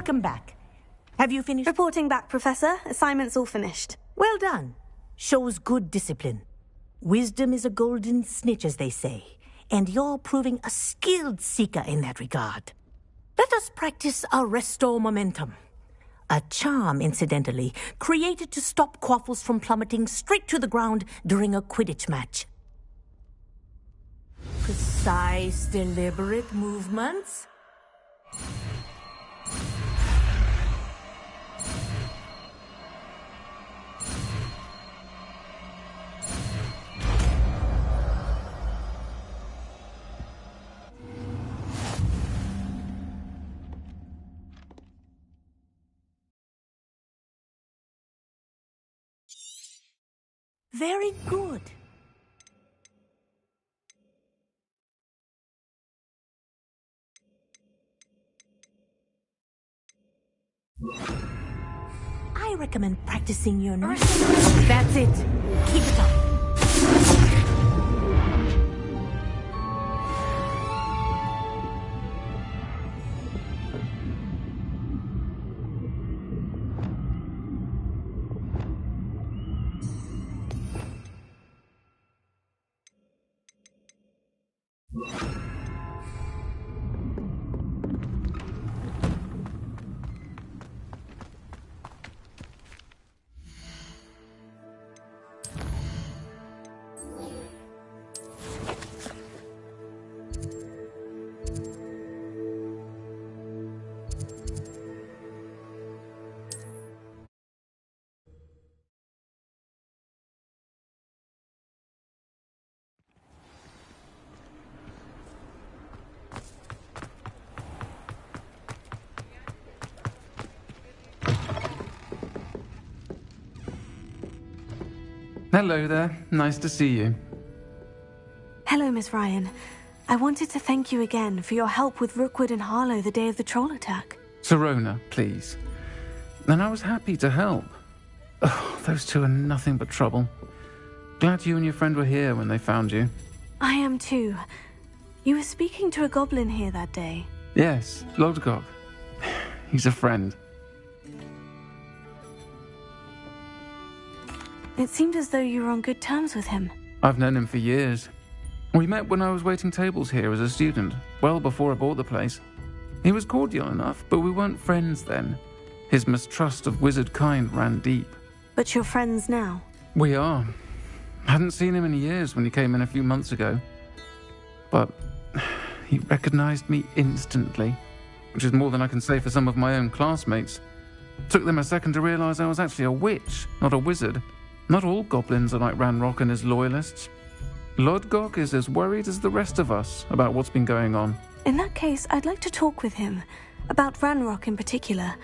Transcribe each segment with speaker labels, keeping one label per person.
Speaker 1: Welcome back. Have you finished?
Speaker 2: Reporting back, Professor. Assignment's all finished.
Speaker 1: Well done. Shows good discipline. Wisdom is a golden snitch, as they say, and you're proving a skilled seeker in that regard. Let us practice Arresto Momentum. A charm, incidentally, created to stop quaffles from plummeting straight to the ground during a Quidditch match. Precise, deliberate movements. Very good. I recommend practicing your nursing. That's it. Keep it up.
Speaker 3: Hello there. Nice to see you.
Speaker 2: Hello, Miss Ryan. I wanted to thank you again for your help with Rookwood and Harlow the day of the troll attack.
Speaker 3: Sirona, please. And I was happy to help. Oh, those two are nothing but trouble. Glad you and your friend were here when they found you.
Speaker 2: I am too. You were speaking to a goblin here that day.
Speaker 3: Yes, Lodgok. He's a friend.
Speaker 2: It seemed as though you were on good terms with him.
Speaker 3: I've known him for years. We met when I was waiting tables here as a student, well before I bought the place. He was cordial enough, but we weren't friends then. His mistrust of wizard kind ran deep.
Speaker 2: But you're friends now?
Speaker 3: We are. Hadn't seen him in years when he came in a few months ago. But he recognized me instantly, which is more than I can say for some of my own classmates. Took them a second to realize I was actually a witch, not a wizard. Not all goblins are like Ranrock and his loyalists. Lodgok is as worried as the rest of us about what's been going on.
Speaker 2: In that case, I'd like to talk with him. About Ranrock in particular.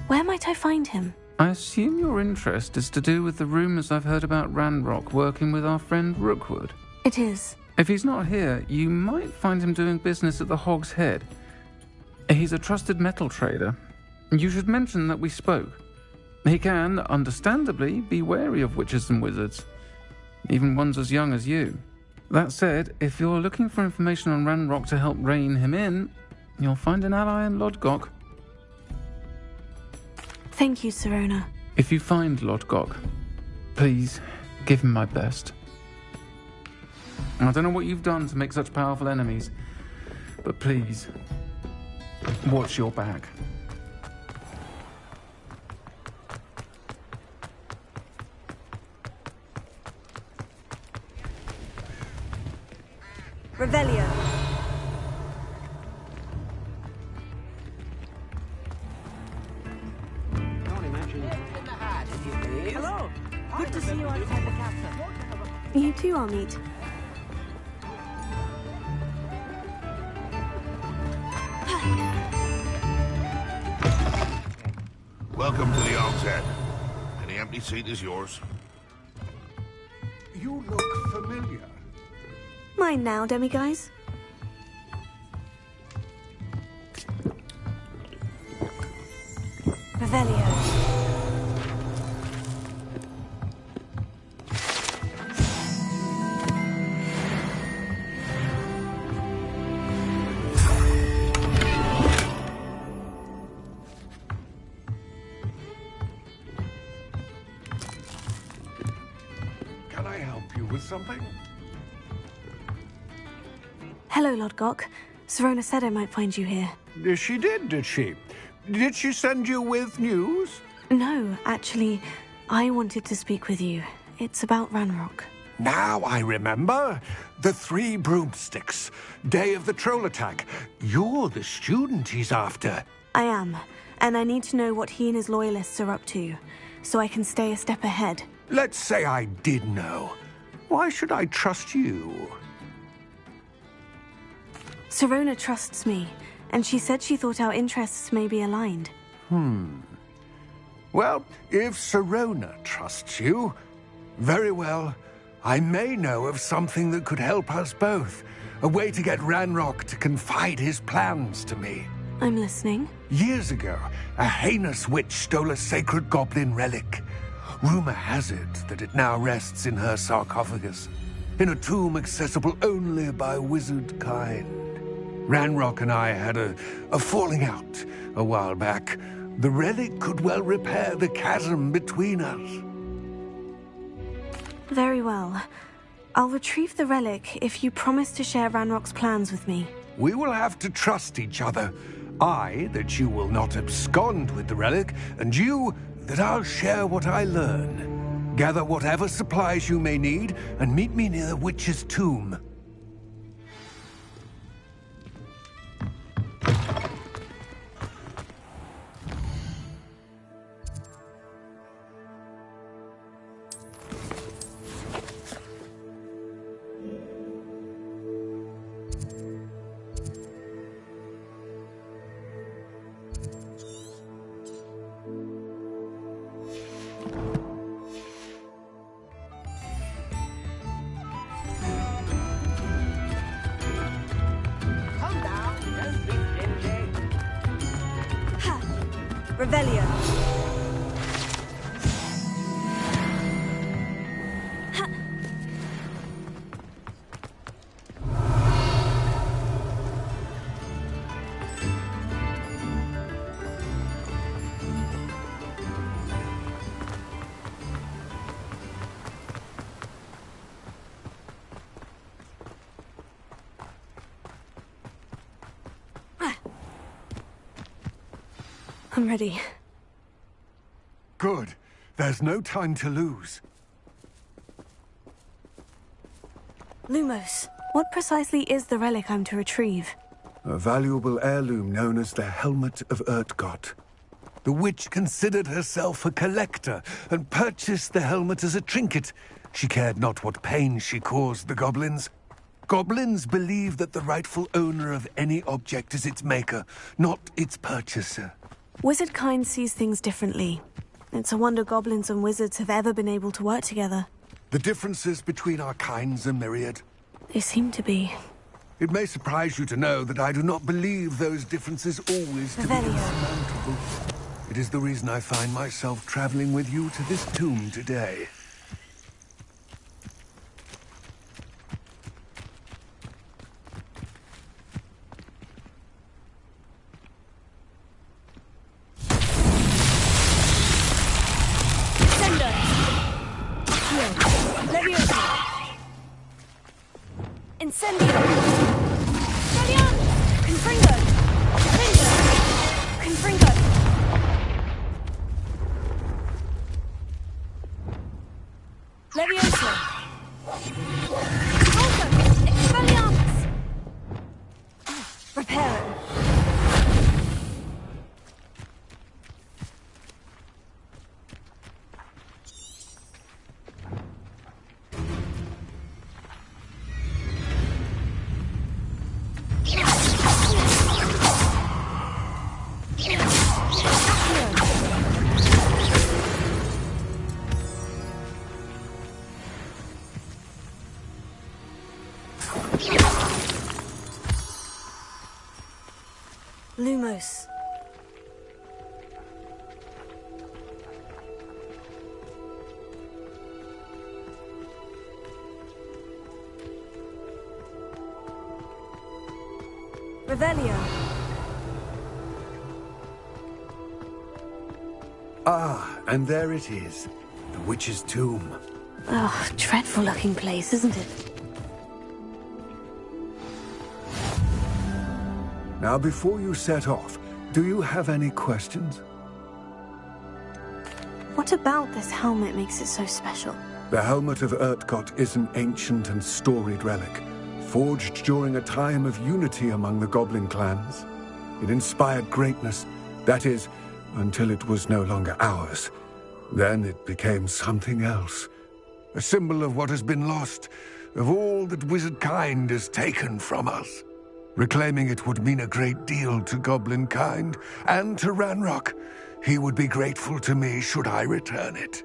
Speaker 2: Where might I find him?
Speaker 3: I assume your interest is to do with the rumors I've heard about Ranrock working with our friend Rookwood.
Speaker 2: It is.
Speaker 3: If he's not here, you might find him doing business at the Hog's Head. He's a trusted metal trader. You should mention that we spoke. He can, understandably, be wary of witches and wizards, even ones as young as you. That said, if you're looking for information on Ranrock to help rein him in, you'll find an ally in Lodgok.
Speaker 2: Thank you, Sirona.
Speaker 3: If you find Lodgok, please give him my best. I don't know what you've done to make such powerful enemies, but please, watch your back.
Speaker 2: Revelio.
Speaker 1: Hello. Good to see you outside the castle.
Speaker 2: You too, Amit.
Speaker 4: Welcome to the Hog's Head. Any empty seat is yours.
Speaker 5: You look familiar.
Speaker 2: Mine now, demiguise. Revelio.
Speaker 4: something?
Speaker 2: Hello, Lodgok. Sirona said I might find you here.
Speaker 4: She did she? Did she send you with news?
Speaker 2: No, actually, I wanted to speak with you. It's about Ranrock.
Speaker 4: Now I remember. The 3 broomsticks. Day of the troll attack. You're the student he's after.
Speaker 2: I am, and I need to know what he and his loyalists are up to, so I can stay a step ahead.
Speaker 4: Let's say I did know. Why should I trust you?
Speaker 2: Sirona trusts me, and she said she thought our interests may be aligned.
Speaker 4: Well, if Sirona trusts you, very well. I may know of something that could help us both. A way to get Ranrock to confide his plans to me.
Speaker 2: I'm listening.
Speaker 4: Years ago, a heinous witch stole a sacred goblin relic. Rumor has it that it now rests in her sarcophagus, in a tomb accessible only by wizard kind. Ranrock and I had a falling out a while back. The relic could well repair the chasm between us.
Speaker 2: Very well. I'll retrieve the relic if you promise to share Ranrock's plans with me.
Speaker 4: We will have to trust each other. I, that you will not abscond with the relic, and you, that I'll share what I learn. Gather whatever supplies you may need, and meet me near the witch's tomb.
Speaker 2: Revelio. I'm ready.
Speaker 4: Good. There's no time to lose.
Speaker 2: Lumos, what precisely is the relic I'm to retrieve?
Speaker 4: A valuable heirloom known as the Helmet of Urtgott. The witch considered herself a collector and purchased the helmet as a trinket. She cared not what pain she caused the goblins. Goblins believe that the rightful owner of any object is its maker, not its purchaser.
Speaker 2: Wizard kind sees things differently. It's a wonder goblins and wizards have ever been able to work together.
Speaker 4: The differences between our kinds are myriad.
Speaker 2: They seem to be.
Speaker 4: It may surprise you to know that I do not believe those differences always to be
Speaker 2: Revelio.
Speaker 4: insurmountable. It is the reason I find myself traveling with you to this tomb today.
Speaker 2: Incendio! Stallion! Confringo! Incendio! Confringo! Levioso! Volco! Expelliarmus! Reparo! Lumos. Revelio.
Speaker 4: Ah, and there it is. The witch's tomb.
Speaker 2: Ugh, dreadful looking place, isn't it?
Speaker 4: Now, before you set off, do you have any questions?
Speaker 2: What about this helmet makes it so special?
Speaker 4: The helmet of Urtkot is an ancient and storied relic, forged during a time of unity among the goblin clans. It inspired greatness, that is, until it was no longer ours. Then it became something else. A symbol of what has been lost, of all that wizard kind has taken from us. Reclaiming it would mean a great deal to goblin kind, and to Ranrock. He would be grateful to me should I return it.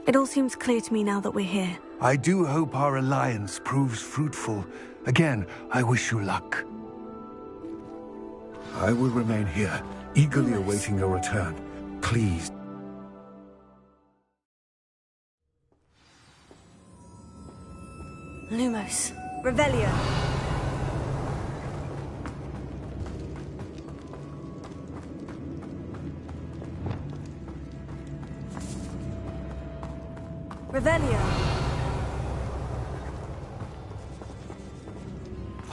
Speaker 2: It all seems clear to me now that we're here.
Speaker 4: I do hope our alliance proves fruitful. Again, I wish you luck. I will remain here, eagerly awaiting your return. Please.
Speaker 2: Lumos, Revelio. Revelio.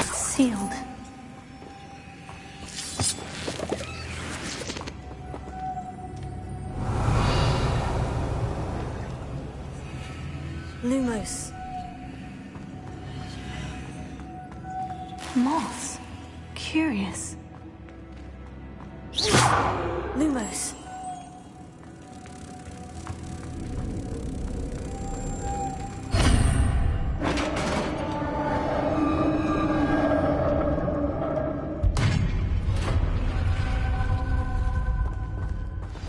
Speaker 2: Sealed. Lumos. Moths. Curious. Lumos.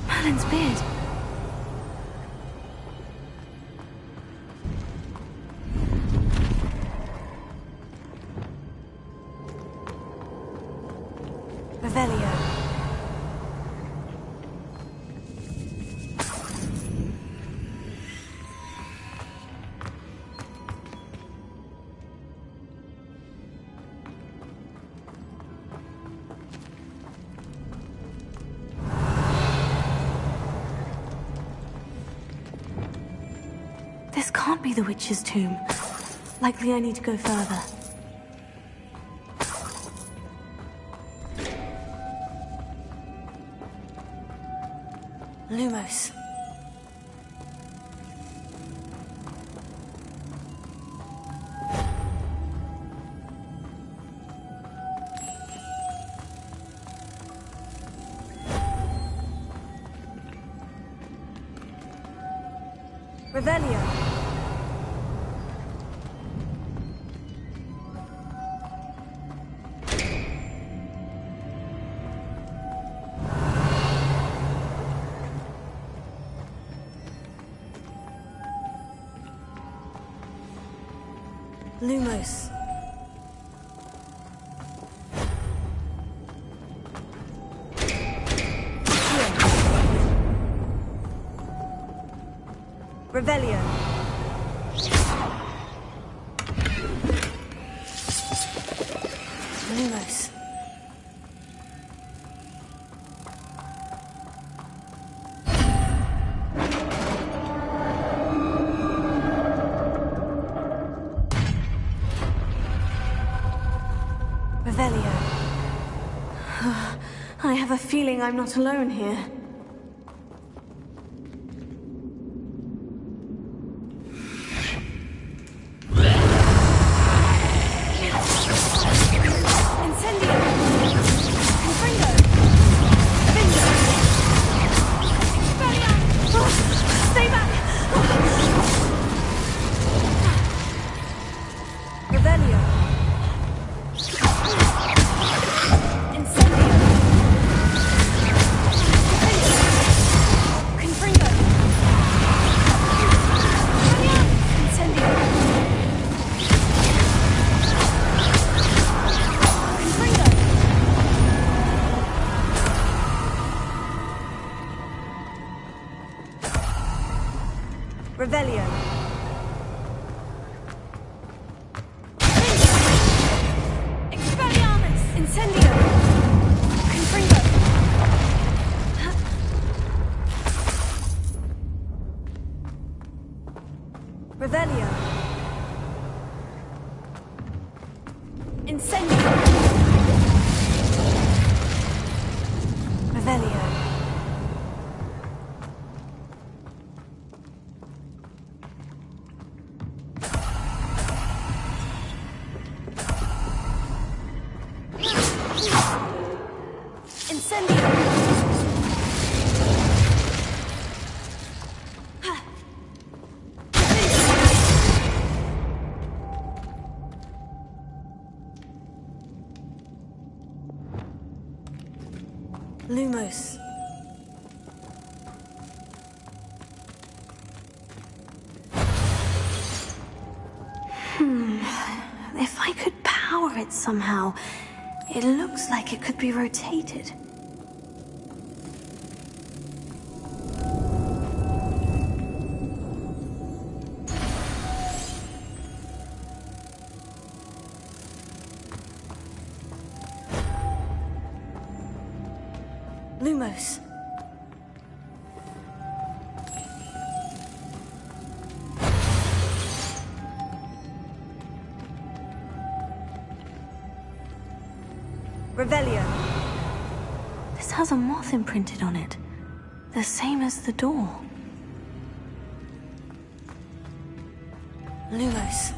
Speaker 2: Merlin's beard. Revelio. This can't be the witch's tomb. Likely I need to go further. Lumos. Revelio. Lumos. Revelio. Lumos. Revelio. I have a feeling I'm not alone here. Revelio. Expelliarmus! Incendio! Confringo! Lumos. If I could power it somehow, it looks like it could be rotated. Lumos. Revelio. This has a moth imprinted on it, the same as the door. Lumos.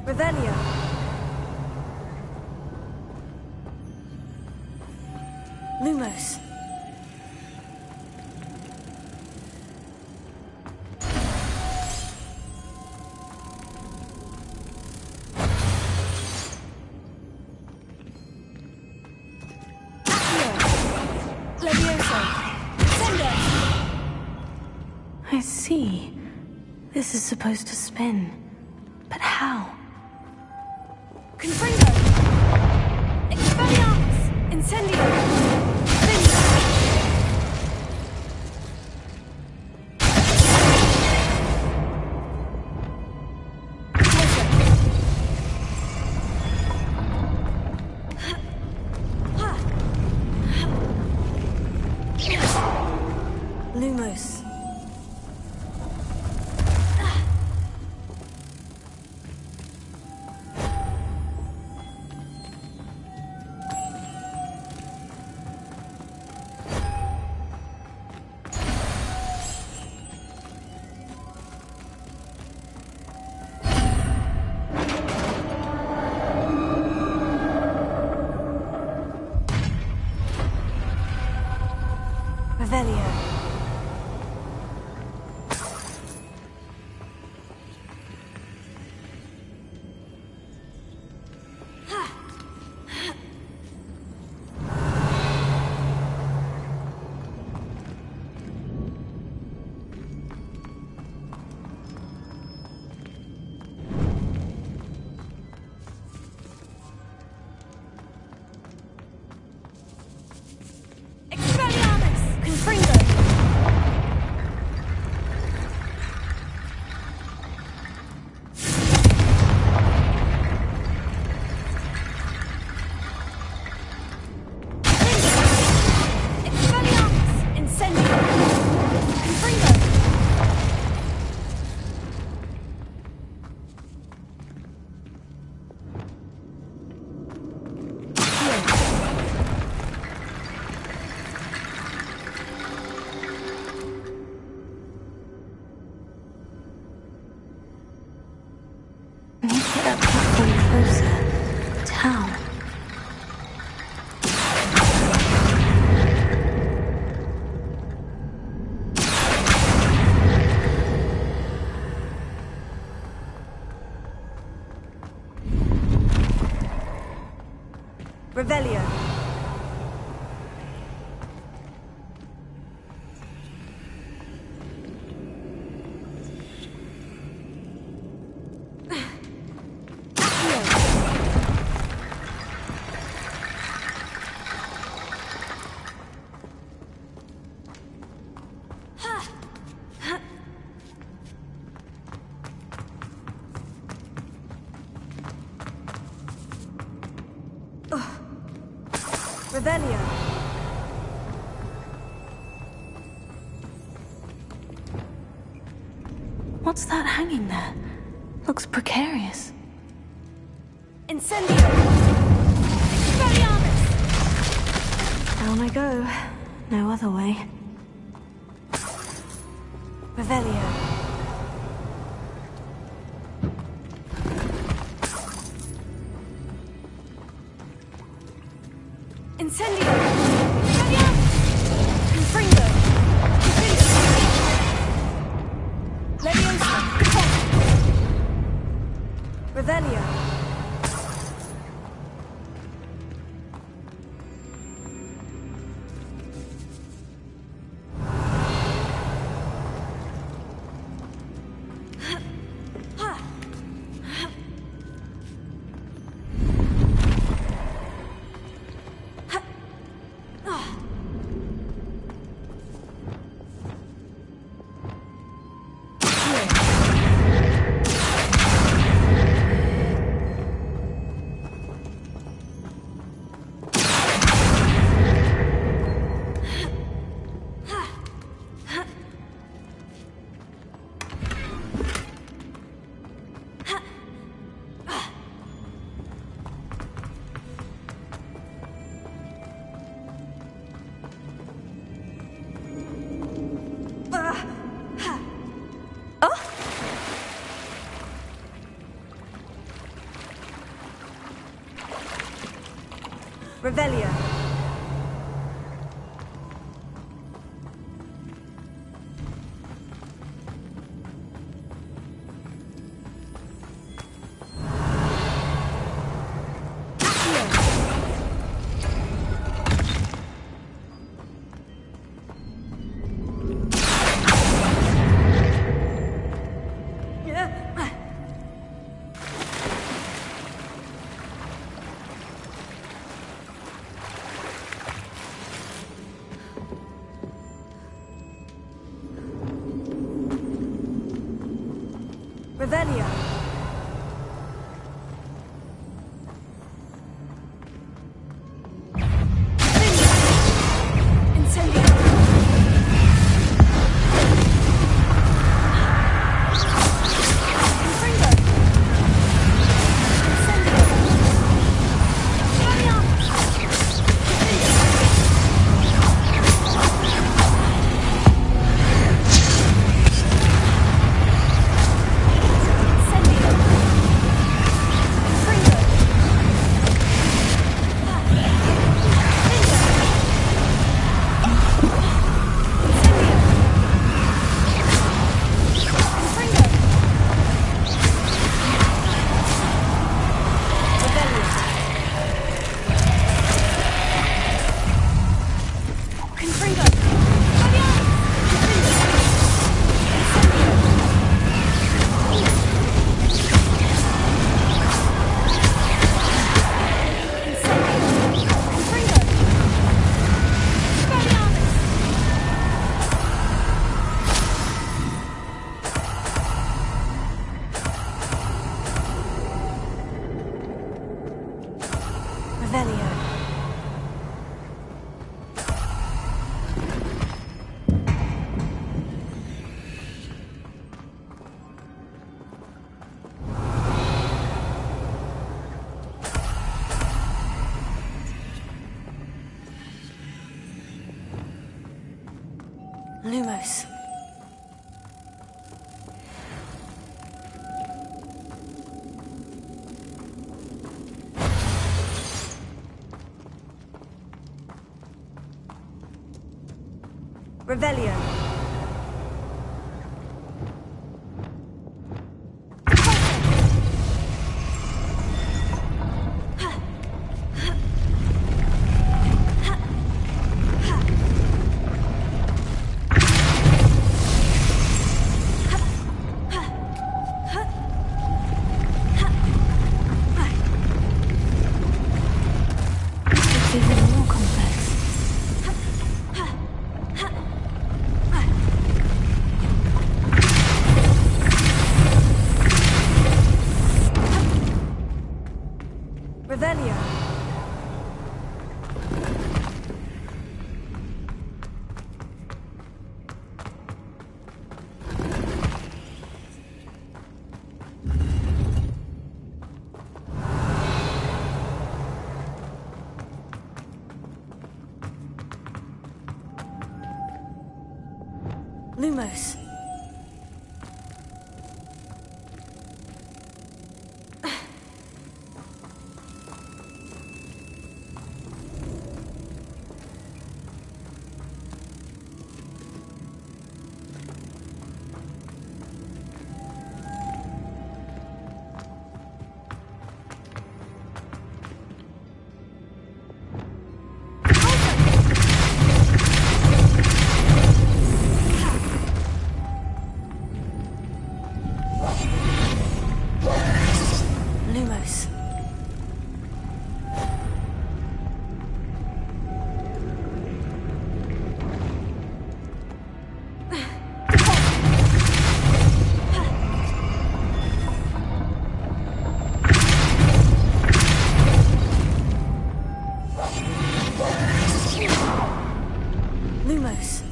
Speaker 2: Revelio. Lumos. I see. This is supposed to spin. But how?
Speaker 5: Confringo! Expelliarmus! Incendio!
Speaker 2: Lumos. Revelio.
Speaker 5: Expelliarmus! Confringo! Expelliarmus! Incendio! Confringo!
Speaker 2: Need to get that platform closer. Tau.
Speaker 5: Revelio! Revelio!
Speaker 2: What's that hanging there? Looks precarious.
Speaker 5: Incendio! Expelliarmus!
Speaker 2: Down I go. No other way. Revelio.
Speaker 5: Incendio! Confringo! Leviosa! Revelio! Revelio. Revelio. Incendio. Confringo. Incendio. Lumos. Revelio. It's even more complex. Lumos. Lumos. Lumos.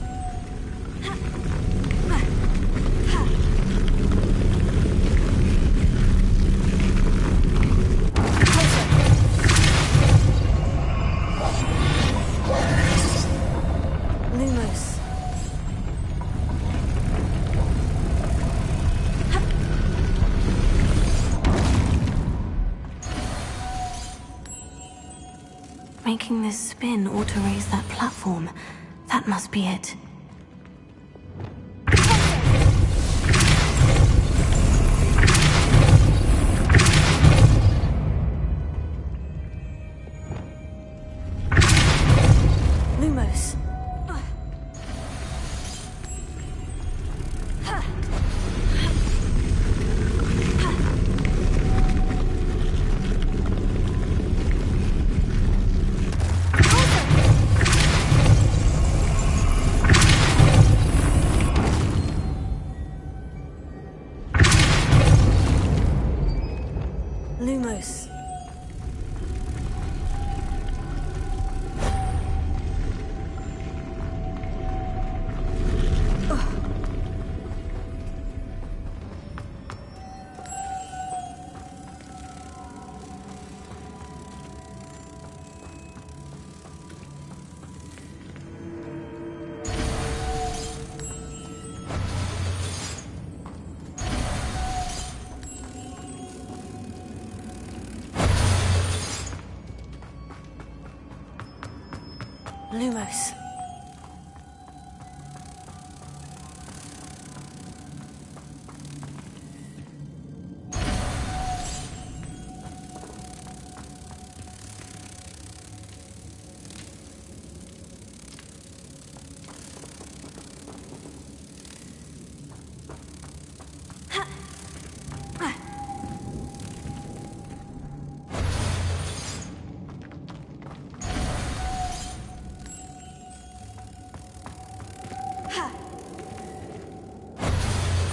Speaker 5: Lumos.
Speaker 2: Making this spin ought to raise that platform. That must be it.
Speaker 5: Lumos. Lumos. Lumos.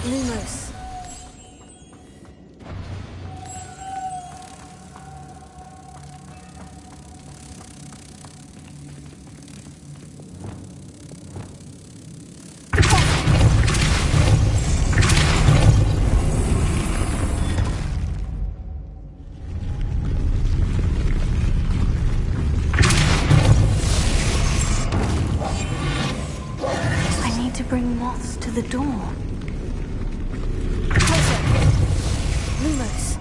Speaker 5: Lumos.
Speaker 2: I need to bring moths to the door.
Speaker 5: Lumos.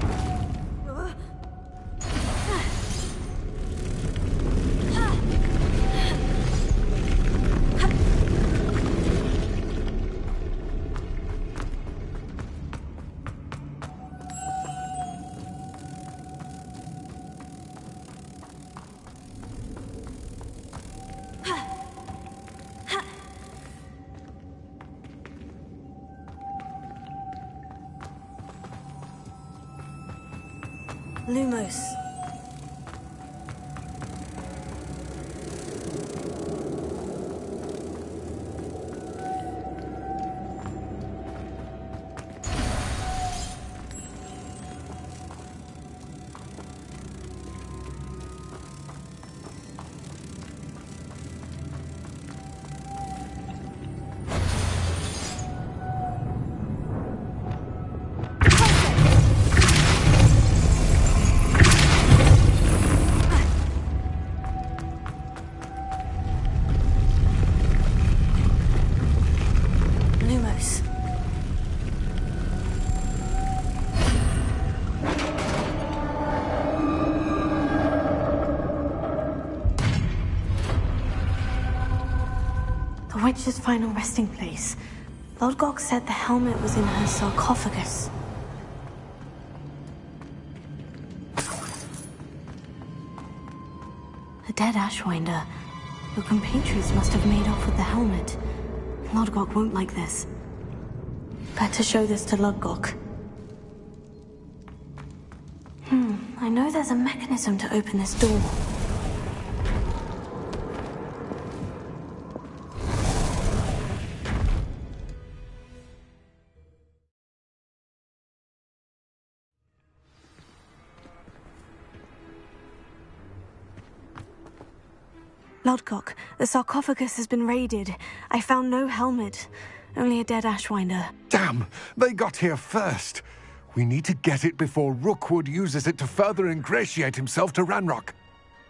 Speaker 5: Lumos.
Speaker 2: The witch's final resting place. Lodgok said the helmet was in her sarcophagus. A dead Ashwinder. Your compatriots must have made off with the helmet. Lodgok won't like this. Better show this to Lodgok. I know there's a mechanism to open this door. Lodgok, the sarcophagus has been raided. I found no helmet, only a dead Ashwinder.
Speaker 4: Damn! They got here first. We need to get it before Rookwood uses it to further ingratiate himself to Ranrock.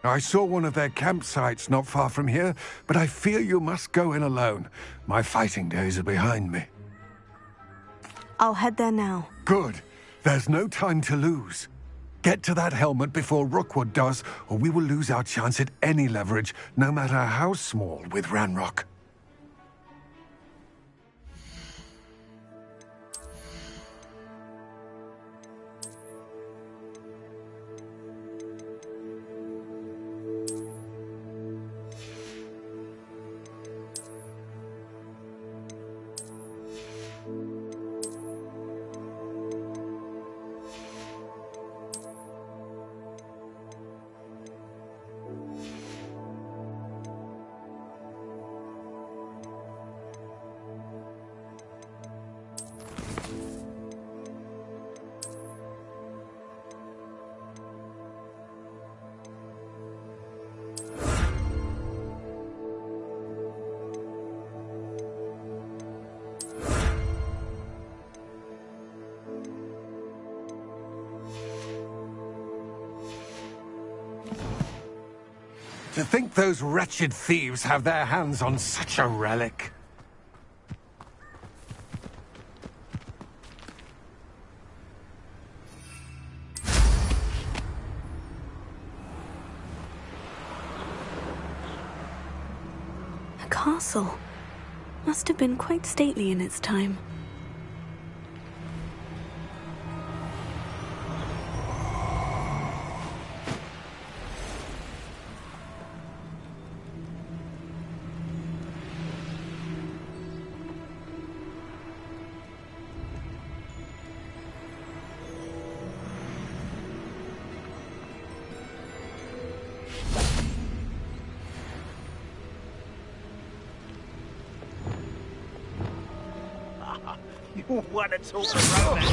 Speaker 4: I saw one of their campsites not far from here, but I fear you must go in alone. My fighting days are behind me.
Speaker 2: I'll head there now.
Speaker 4: Good. There's no time to lose. Get to that helmet before Rookwood does, or we will lose our chance at any leverage, no matter how small, with Ranrock. To think those wretched thieves have their hands on such a relic.
Speaker 2: A castle. Must have been quite stately in its time.
Speaker 6: You want to talk romance?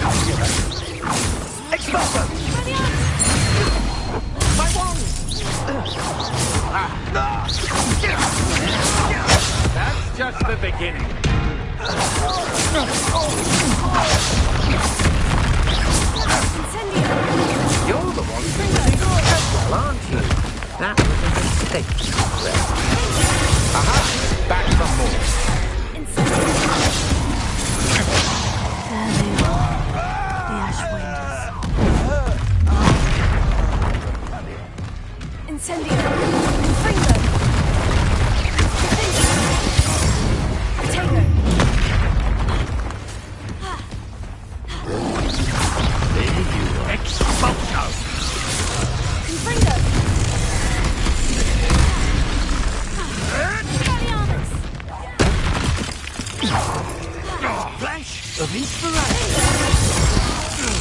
Speaker 6: Expulso! My wand! That's just the beginning. You're the one thinking well, aren't you? That was a mistake. Aha! Back from more.
Speaker 2: There they are. The Ashwinders.
Speaker 5: Incendio! Confringo! Potato!
Speaker 6: There you are. Expulso!
Speaker 5: Confringo!
Speaker 6: Flash of inspiration!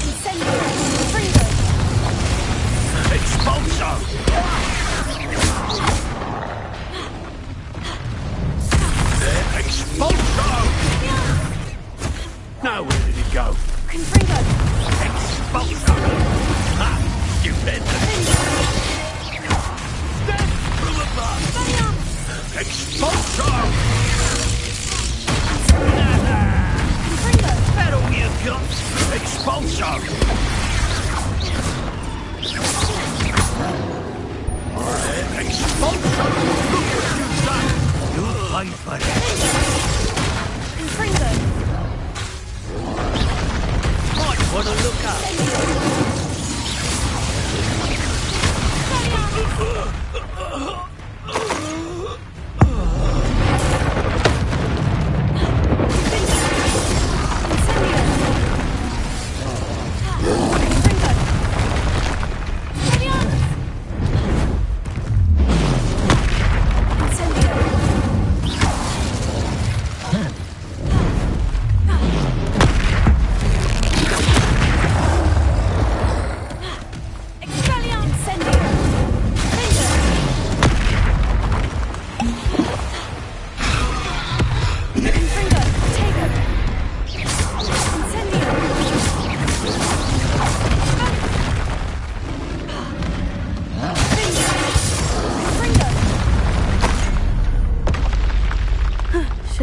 Speaker 5: Incendio! Confringo!
Speaker 6: Expulso! Expulso! Now where did it go?
Speaker 5: Confringo!
Speaker 6: Expulso! Ha! You better! Step from above! Expulso!
Speaker 5: Confringo!
Speaker 6: That all you got? Expulso! Expulso! Look what you've done! You'll pay for it!
Speaker 5: Confringo!
Speaker 6: Might want to look up!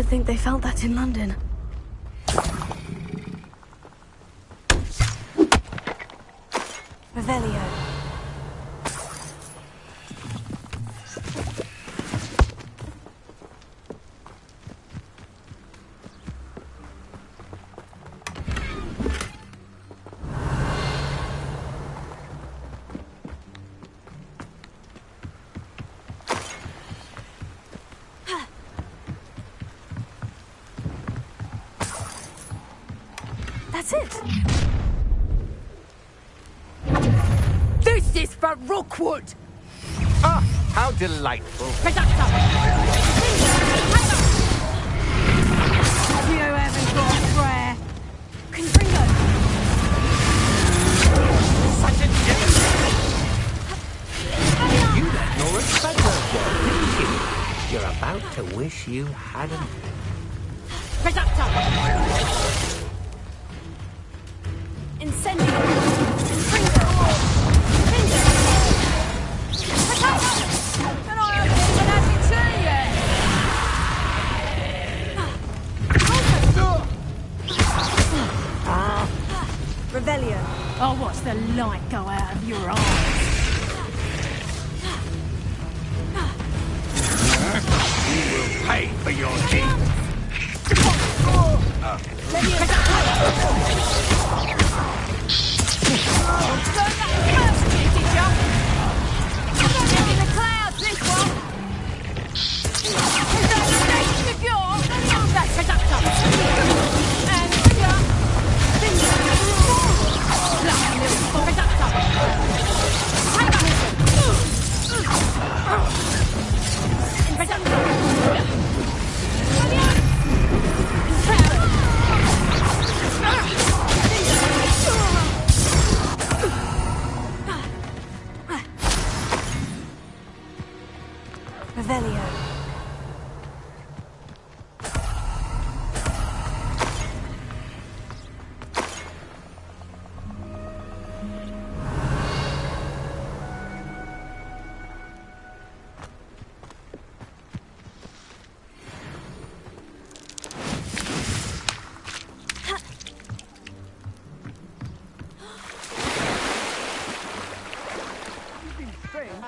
Speaker 2: to think they felt that in London. Revelio. That's it.
Speaker 5: This is for Rookwood!
Speaker 6: Ah, how delightful.
Speaker 5: Reductor! You haven't got a prayer. Confringo!
Speaker 6: Such a gem. You let Nora Spencer go, didn't you? You're about to wish you hadn't.
Speaker 5: Reductor! Incendio! Confringo! And I haven't even had my tea yet! Revelio. Oh, what's the light go out of your eyes?
Speaker 4: You will pay for your deeds.
Speaker 2: Revelio.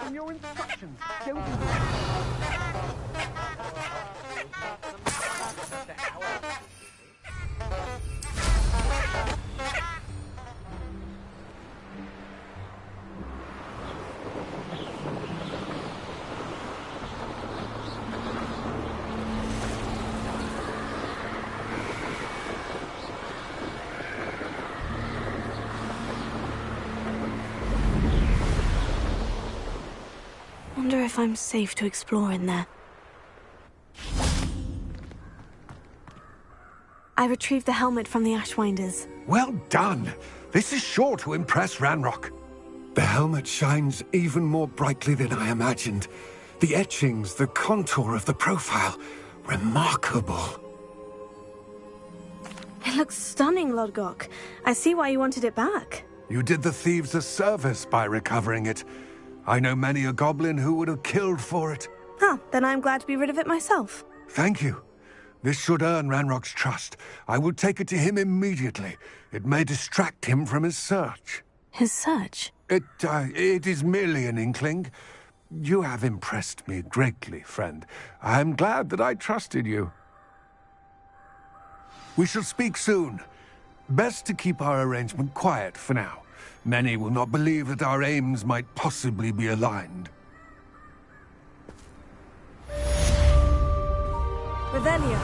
Speaker 4: From your instructions, don't you?
Speaker 2: Wonder if I'm safe to explore in there. I retrieved the helmet from the Ashwinders.
Speaker 4: Well done. This is sure to impress Ranrock. The helmet shines even more brightly than I imagined. The etchings, the contour of the profile. Remarkable.
Speaker 2: It looks stunning, Lodgok. I see why you wanted it back.
Speaker 4: You did the thieves a service by recovering it. I know many a goblin who would have killed for it.
Speaker 2: Huh, then I'm glad to be rid of it myself.
Speaker 4: Thank you. This should earn Ranrock's trust. I will take it to him immediately. It may distract him from his search.
Speaker 2: His search?
Speaker 4: It is merely an inkling. You have impressed me greatly, friend. I am glad that I trusted you. We shall speak soon. Best to keep our arrangement quiet for now. Many will not believe that our aims might possibly be aligned.
Speaker 2: Revelio.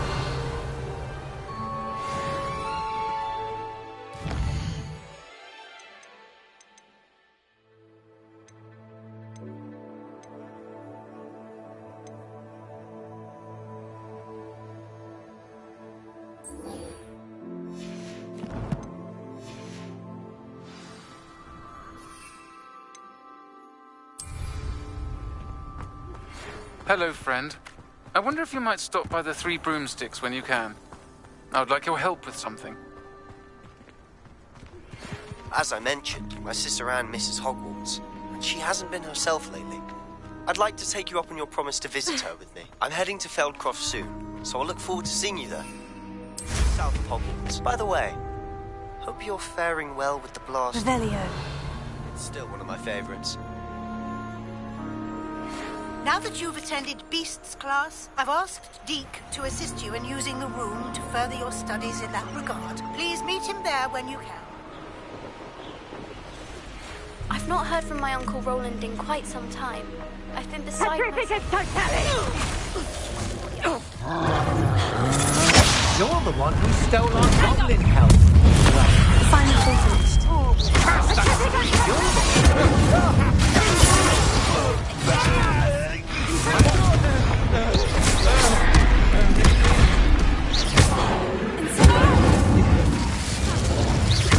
Speaker 3: Hello, friend. I wonder if you might stop by the Three Broomsticks when you can. I would like your help with something.
Speaker 7: As I mentioned, my sister Anne misses Hogwarts, and she hasn't been herself lately. I'd like to take you up on your promise to visit her with me. I'm heading to Feldcroft soon, so I'll look forward to seeing you there. South of Hogwarts. By the way, hope you're faring well with the blast.
Speaker 2: Revelio.
Speaker 7: It's still one of my favorites.
Speaker 8: Now that you've attended Beasts class, I've asked Deke to assist you in using the room to further your studies in that regard. Please meet him there when you can.
Speaker 2: I've not heard from my Uncle Roland in quite some time. I've been beside myself.
Speaker 6: You're the one who stole our goblin help.
Speaker 2: Final finished.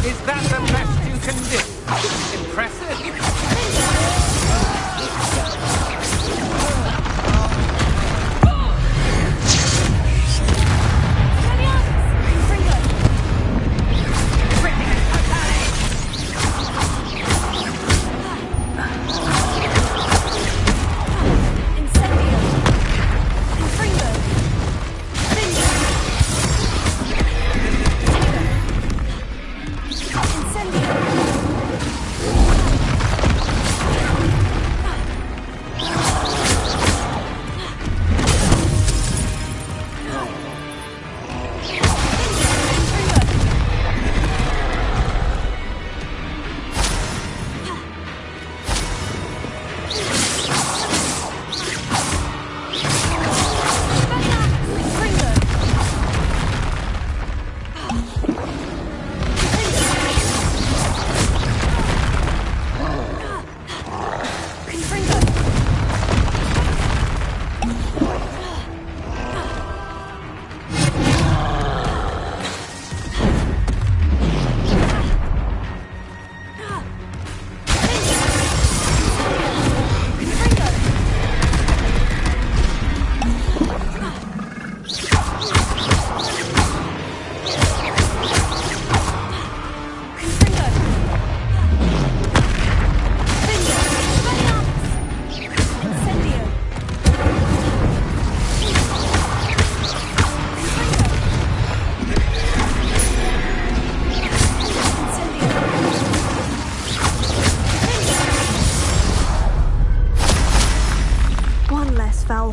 Speaker 6: Is that the best you can do? Impressive.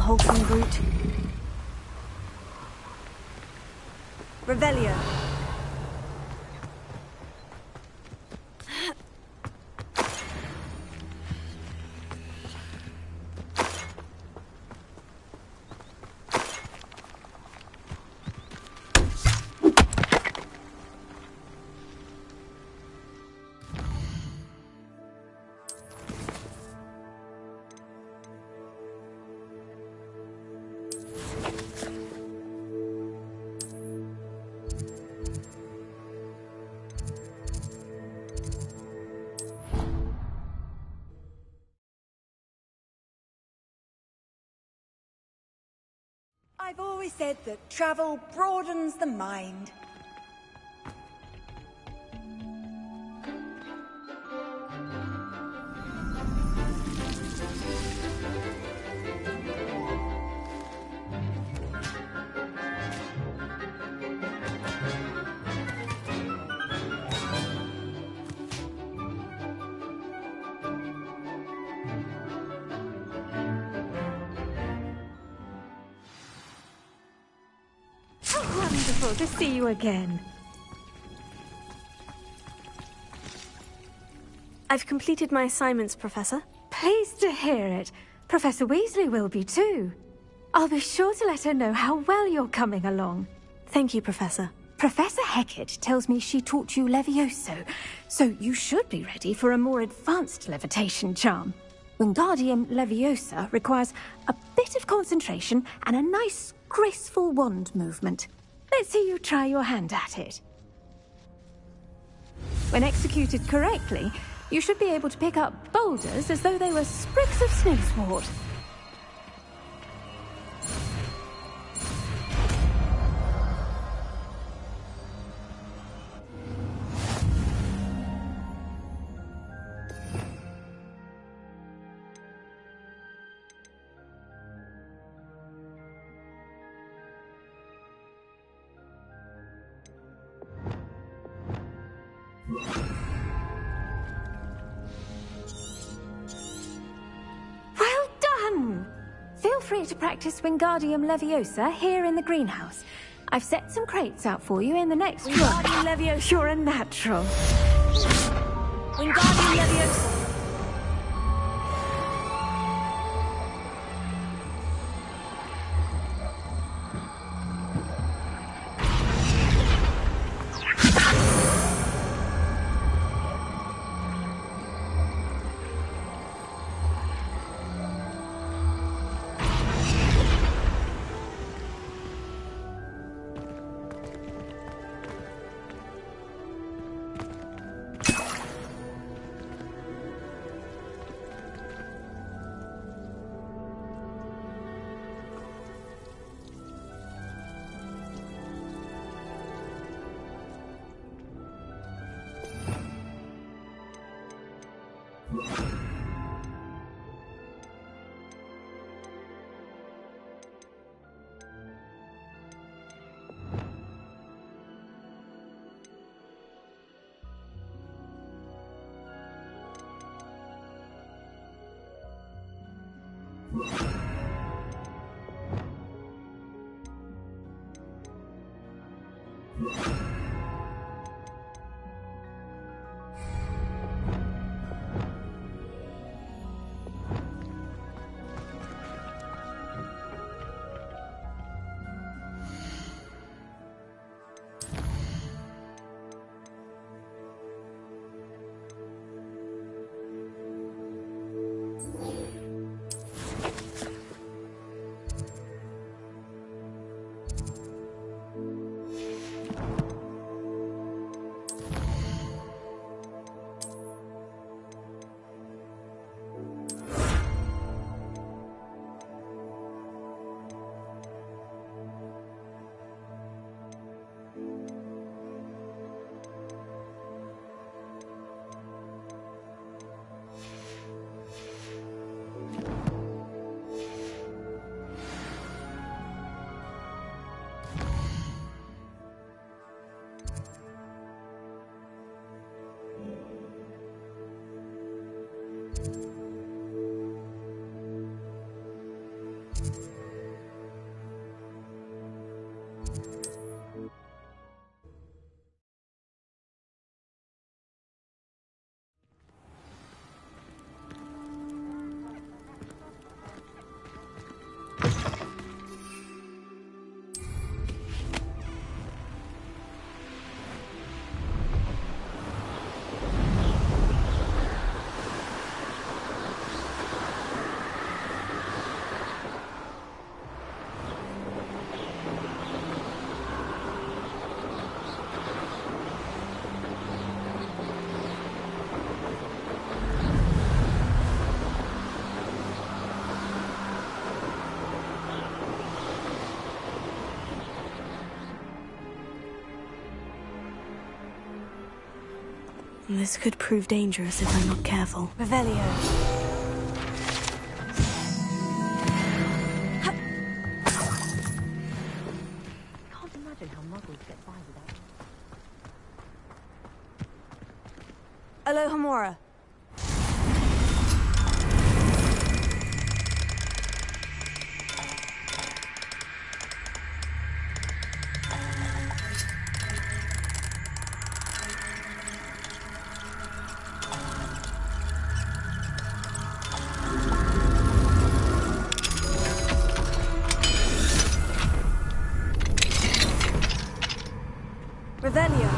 Speaker 2: Hulking brute.
Speaker 5: Revelio. I've always said that travel broadens the mind. Wonderful to see you again.
Speaker 2: I've completed my assignments, Professor.
Speaker 5: Pleased to hear it. Professor Weasley will be too. I'll be sure to let her know how well you're coming along.
Speaker 2: Thank you, Professor.
Speaker 5: Professor Hecat tells me she taught you Levioso, so you should be ready for a more advanced levitation charm. Wingardium Leviosa requires a bit of concentration and a nice, graceful wand movement. Let's see you try your hand at it. When executed correctly, you should be able to pick up boulders as though they were sprigs of snowswort. free to practice Wingardium Leviosa here in the greenhouse. I've set some crates out for you in the next room.
Speaker 2: Wingardium Leviosa.
Speaker 5: You're a natural.
Speaker 2: Wingardium Leviosa. This could prove dangerous if I'm not careful.
Speaker 5: Revelio.
Speaker 1: Can't imagine how muggles get by without.
Speaker 2: Alohomora. Revelio.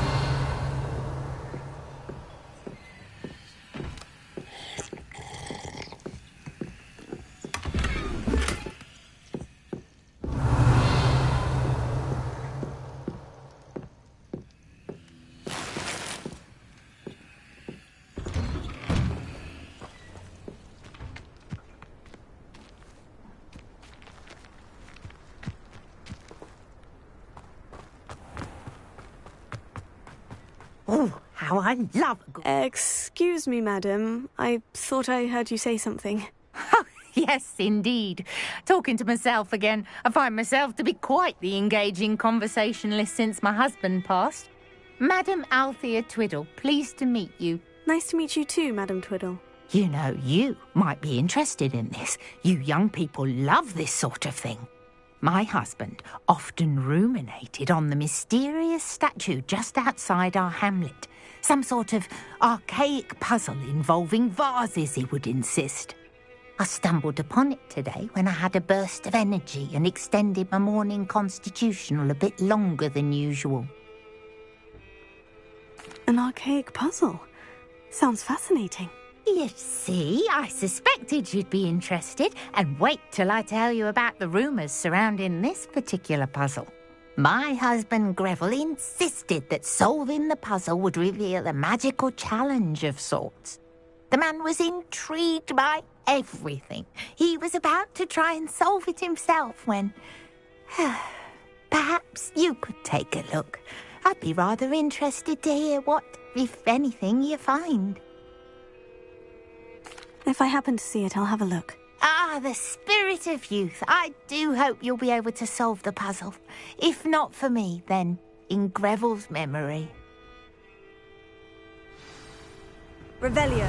Speaker 1: Oh, how I love a good...
Speaker 2: Excuse me, madam. I thought I heard you say something.
Speaker 9: Oh, yes, indeed. Talking to myself again. I find myself to be quite the engaging conversationalist since my husband passed. Madam Althea Twiddle, pleased to meet you.
Speaker 2: Nice to meet you too, Madam Twiddle.
Speaker 9: You know, you might be interested in this. You young people love this sort of thing. My husband often ruminated on the mysterious statue just outside our hamlet. Some sort of archaic puzzle involving vases, he would insist. I stumbled upon it today when I had a burst of energy and extended my morning constitutional a bit longer than usual.
Speaker 2: An archaic puzzle? Sounds fascinating.
Speaker 9: You see, I suspected you'd be interested, and wait till I tell you about the rumours surrounding this particular puzzle. My husband Greville insisted that solving the puzzle would reveal a magical challenge of sorts. The man was intrigued by everything. He was about to try and solve it himself when... Perhaps you could take a look. I'd be rather interested to hear what, if anything, you find.
Speaker 2: If I happen to see it, I'll have a look.
Speaker 9: Ah, the spirit of youth. I do hope you'll be able to solve the puzzle. If not for me, then in Greville's memory.
Speaker 5: Revelio.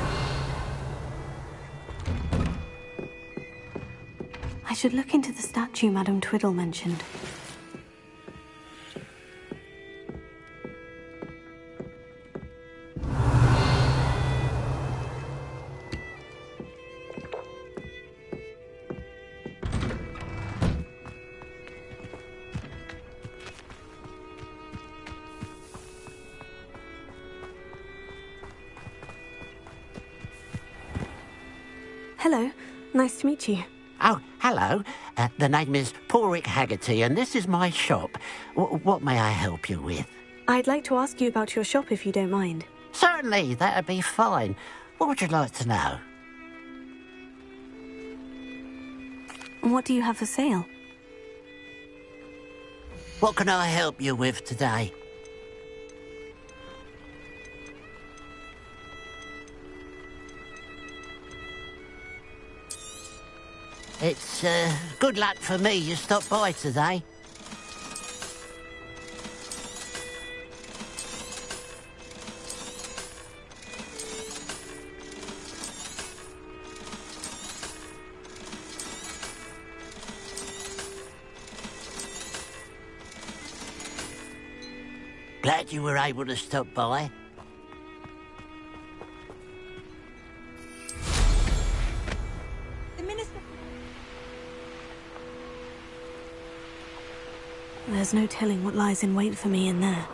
Speaker 2: I should look into the statue Madame Twiddle mentioned. Hello, nice to meet you.
Speaker 6: Oh, hello. The name is Porrick Haggerty, and this is my shop. What may I help you with?
Speaker 2: I'd like to ask you about your shop if you don't mind.
Speaker 6: Certainly, that'd be fine. What would you like to know?
Speaker 2: What do you have for sale?
Speaker 6: What can I help you with today? It's good luck for me you stopped by today. Glad you were able to stop by.
Speaker 2: There's no telling what lies in wait for me in there.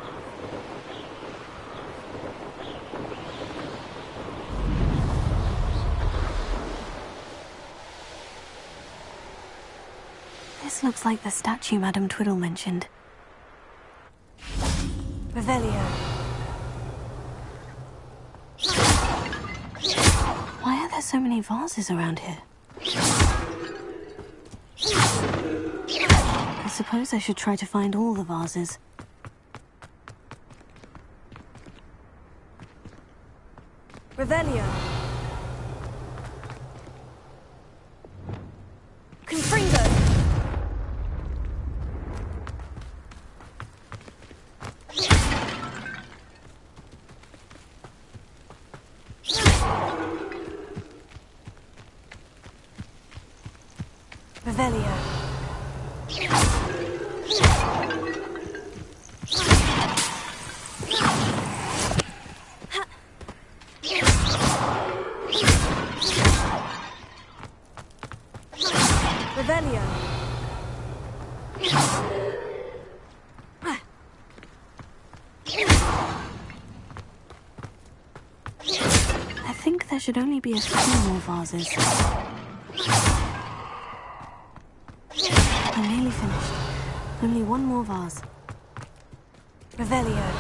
Speaker 2: This looks like the statue Madame Twiddle mentioned.
Speaker 5: Revelio.
Speaker 2: Why are there so many vases around here? I suppose I should try to find all the vases.
Speaker 5: Revelio. Confringo. Revelio. Revelio.
Speaker 2: I think there should only be a few more vases. I'm nearly finished. Only one more vase.
Speaker 5: Revelio.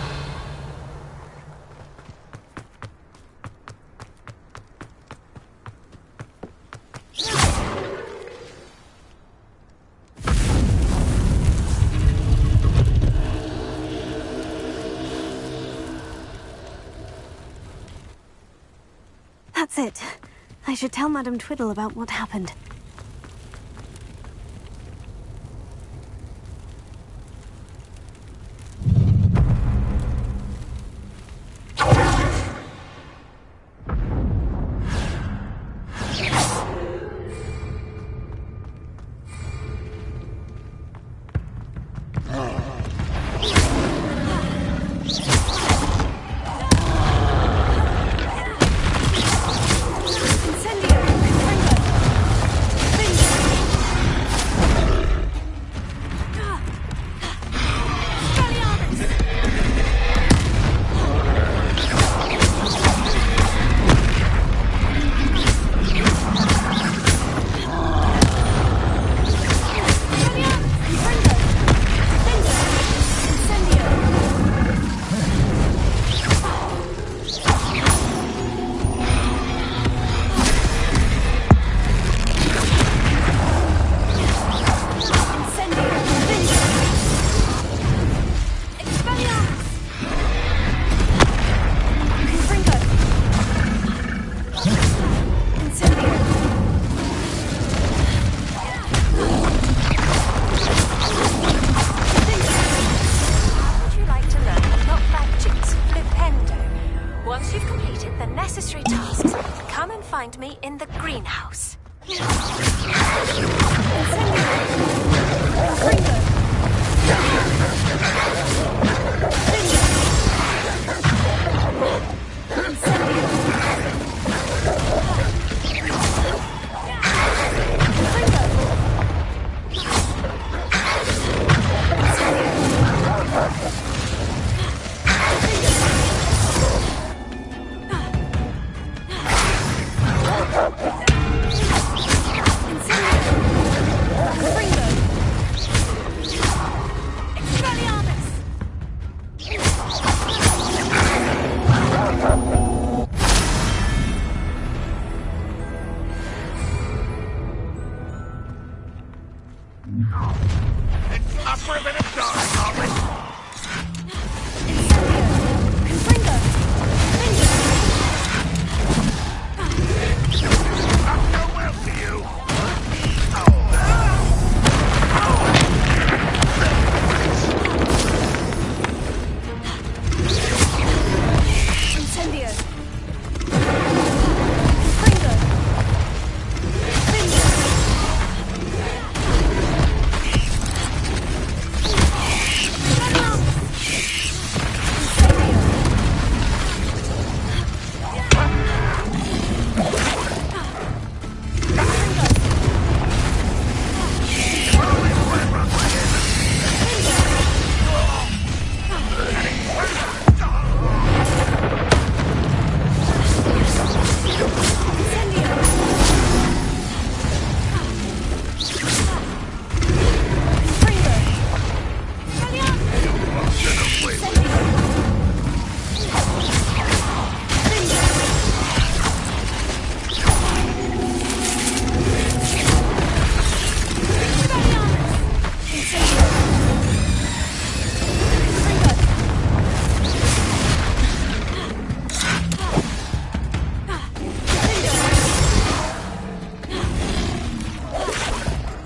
Speaker 2: That's it. I should tell Madame Twiddle about what happened.
Speaker 4: Up for a bit of dark, are we? Up your will to you!
Speaker 5: Incendio!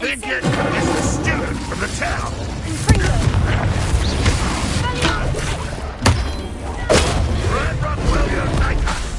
Speaker 4: Idiot is the student from the town! Red Rock will unite us!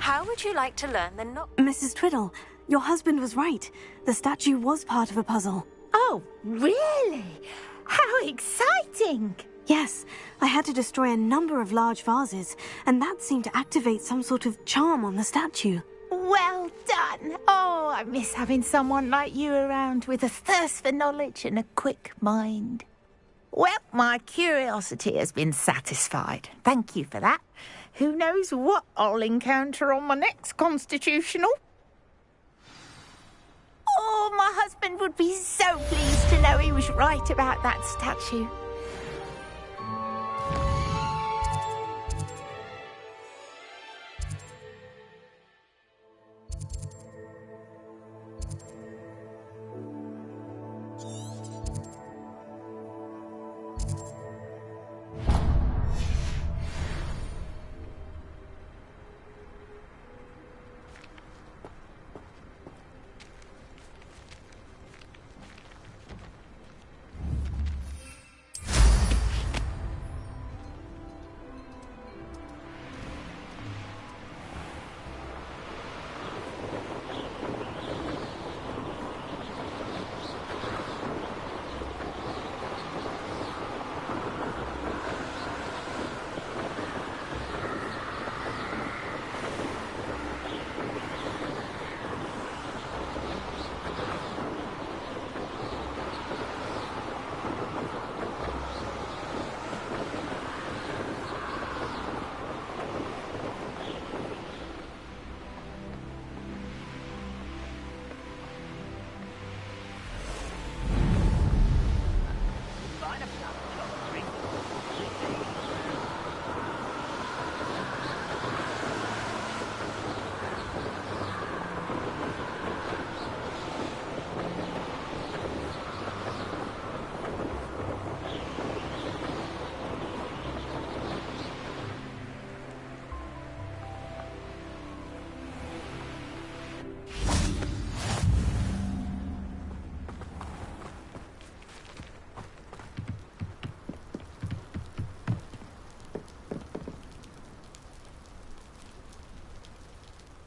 Speaker 5: How would you like to learn the
Speaker 2: Mrs. Twiddle, your husband was right. The statue was part of a puzzle.
Speaker 9: Oh, really? How exciting!
Speaker 2: Yes, I had to destroy a number of large vases, and that seemed to activate some sort of charm on the statue.
Speaker 9: Well done. Oh, I miss having someone like you around with a thirst for knowledge and a quick mind. Well, my curiosity has been satisfied. Thank you for that. Who knows what I'll encounter on my next constitutional? Oh, my husband would be so pleased to know he was right about that statue.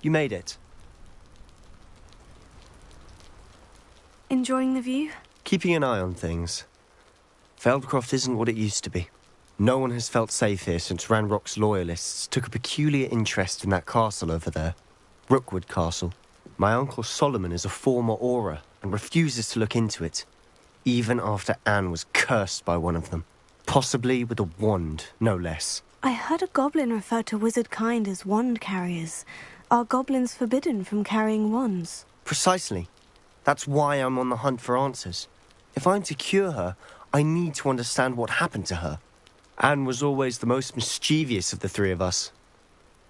Speaker 7: You made it.
Speaker 2: Enjoying the view?
Speaker 7: Keeping an eye on things. Feldcroft isn't what it used to be. No one has felt safe here since Ranrock's loyalists took a peculiar interest in that castle over there. Rookwood Castle. My uncle Solomon is a former Auror and refuses to look into it, even after Anne was cursed by one of them. Possibly with a wand, no less.
Speaker 2: I heard a goblin refer to wizard kind as wand carriers. Are goblins forbidden from carrying wands?
Speaker 7: Precisely. That's why I'm on the hunt for answers. If I'm to cure her, I need to understand what happened to her. Anne was always the most mischievous of the three of us.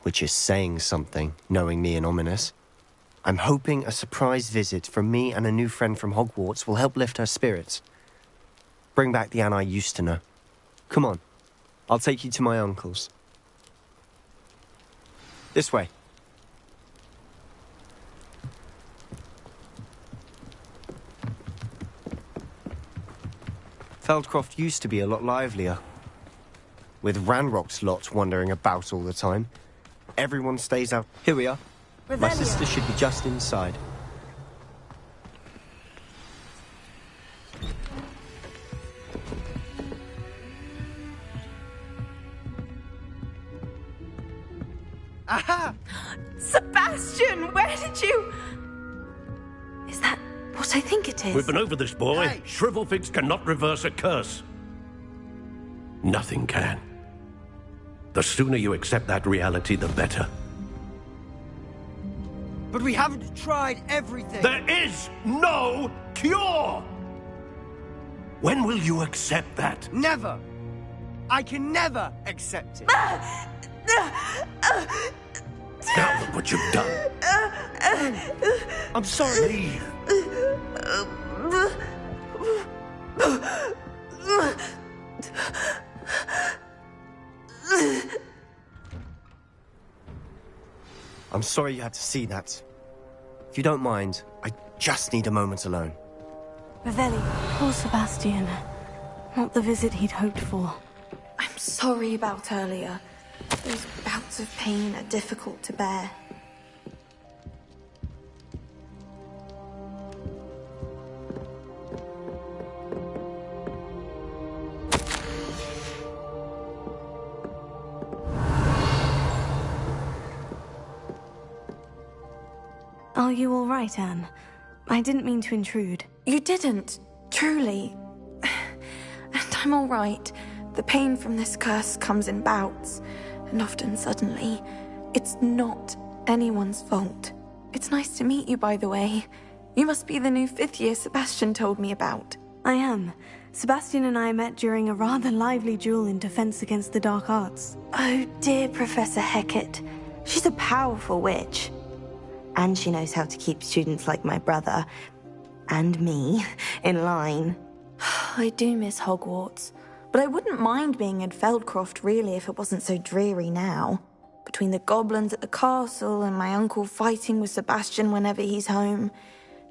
Speaker 7: Which is saying something, knowing me and Ominous. I'm hoping a surprise visit from me and a new friend from Hogwarts will help lift her spirits. Bring back the Anne I used to know. Come on, I'll take you to my uncle's. This way. Feldcroft used to be a lot livelier. With Ranrock's lot wandering about all the time. Everyone stays out. Here we are. My sister should be just inside.
Speaker 2: Aha! Sebastian, where did you... Is that what I think it is?
Speaker 10: We've been over this, boy. Hey. Shrivelfigs cannot reverse a curse. Nothing can. The sooner you accept that reality, the better.
Speaker 11: But we haven't tried everything.
Speaker 10: There is no cure! When will you accept that?
Speaker 11: Never. I can never accept it.
Speaker 10: Now look what you've done.
Speaker 11: I'm sorry.
Speaker 10: Leave.
Speaker 7: I'm sorry you had to see that. If you don't mind, I just need a moment alone.
Speaker 2: Revelli, poor Sebastian. Not the visit he'd hoped for.
Speaker 12: I'm sorry about earlier. Those bouts of pain are difficult to bear.
Speaker 2: Are you all right, Anne? I didn't mean to intrude.
Speaker 12: You didn't, truly. And I'm all right. The pain from this curse comes in bouts, and often suddenly. It's not anyone's fault. It's nice to meet you, by the way. You must be the new 5th year Sebastian told me about.
Speaker 2: I am. Sebastian and I met during a rather lively duel in Defense Against the Dark Arts.
Speaker 12: Oh dear, Professor Hecat. She's a powerful witch. And she knows how to keep students like my brother, and me, in line. I do miss Hogwarts, but I wouldn't mind being in Feldcroft, really, if it wasn't so dreary now. Between the goblins at the castle and my uncle fighting with Sebastian whenever he's home,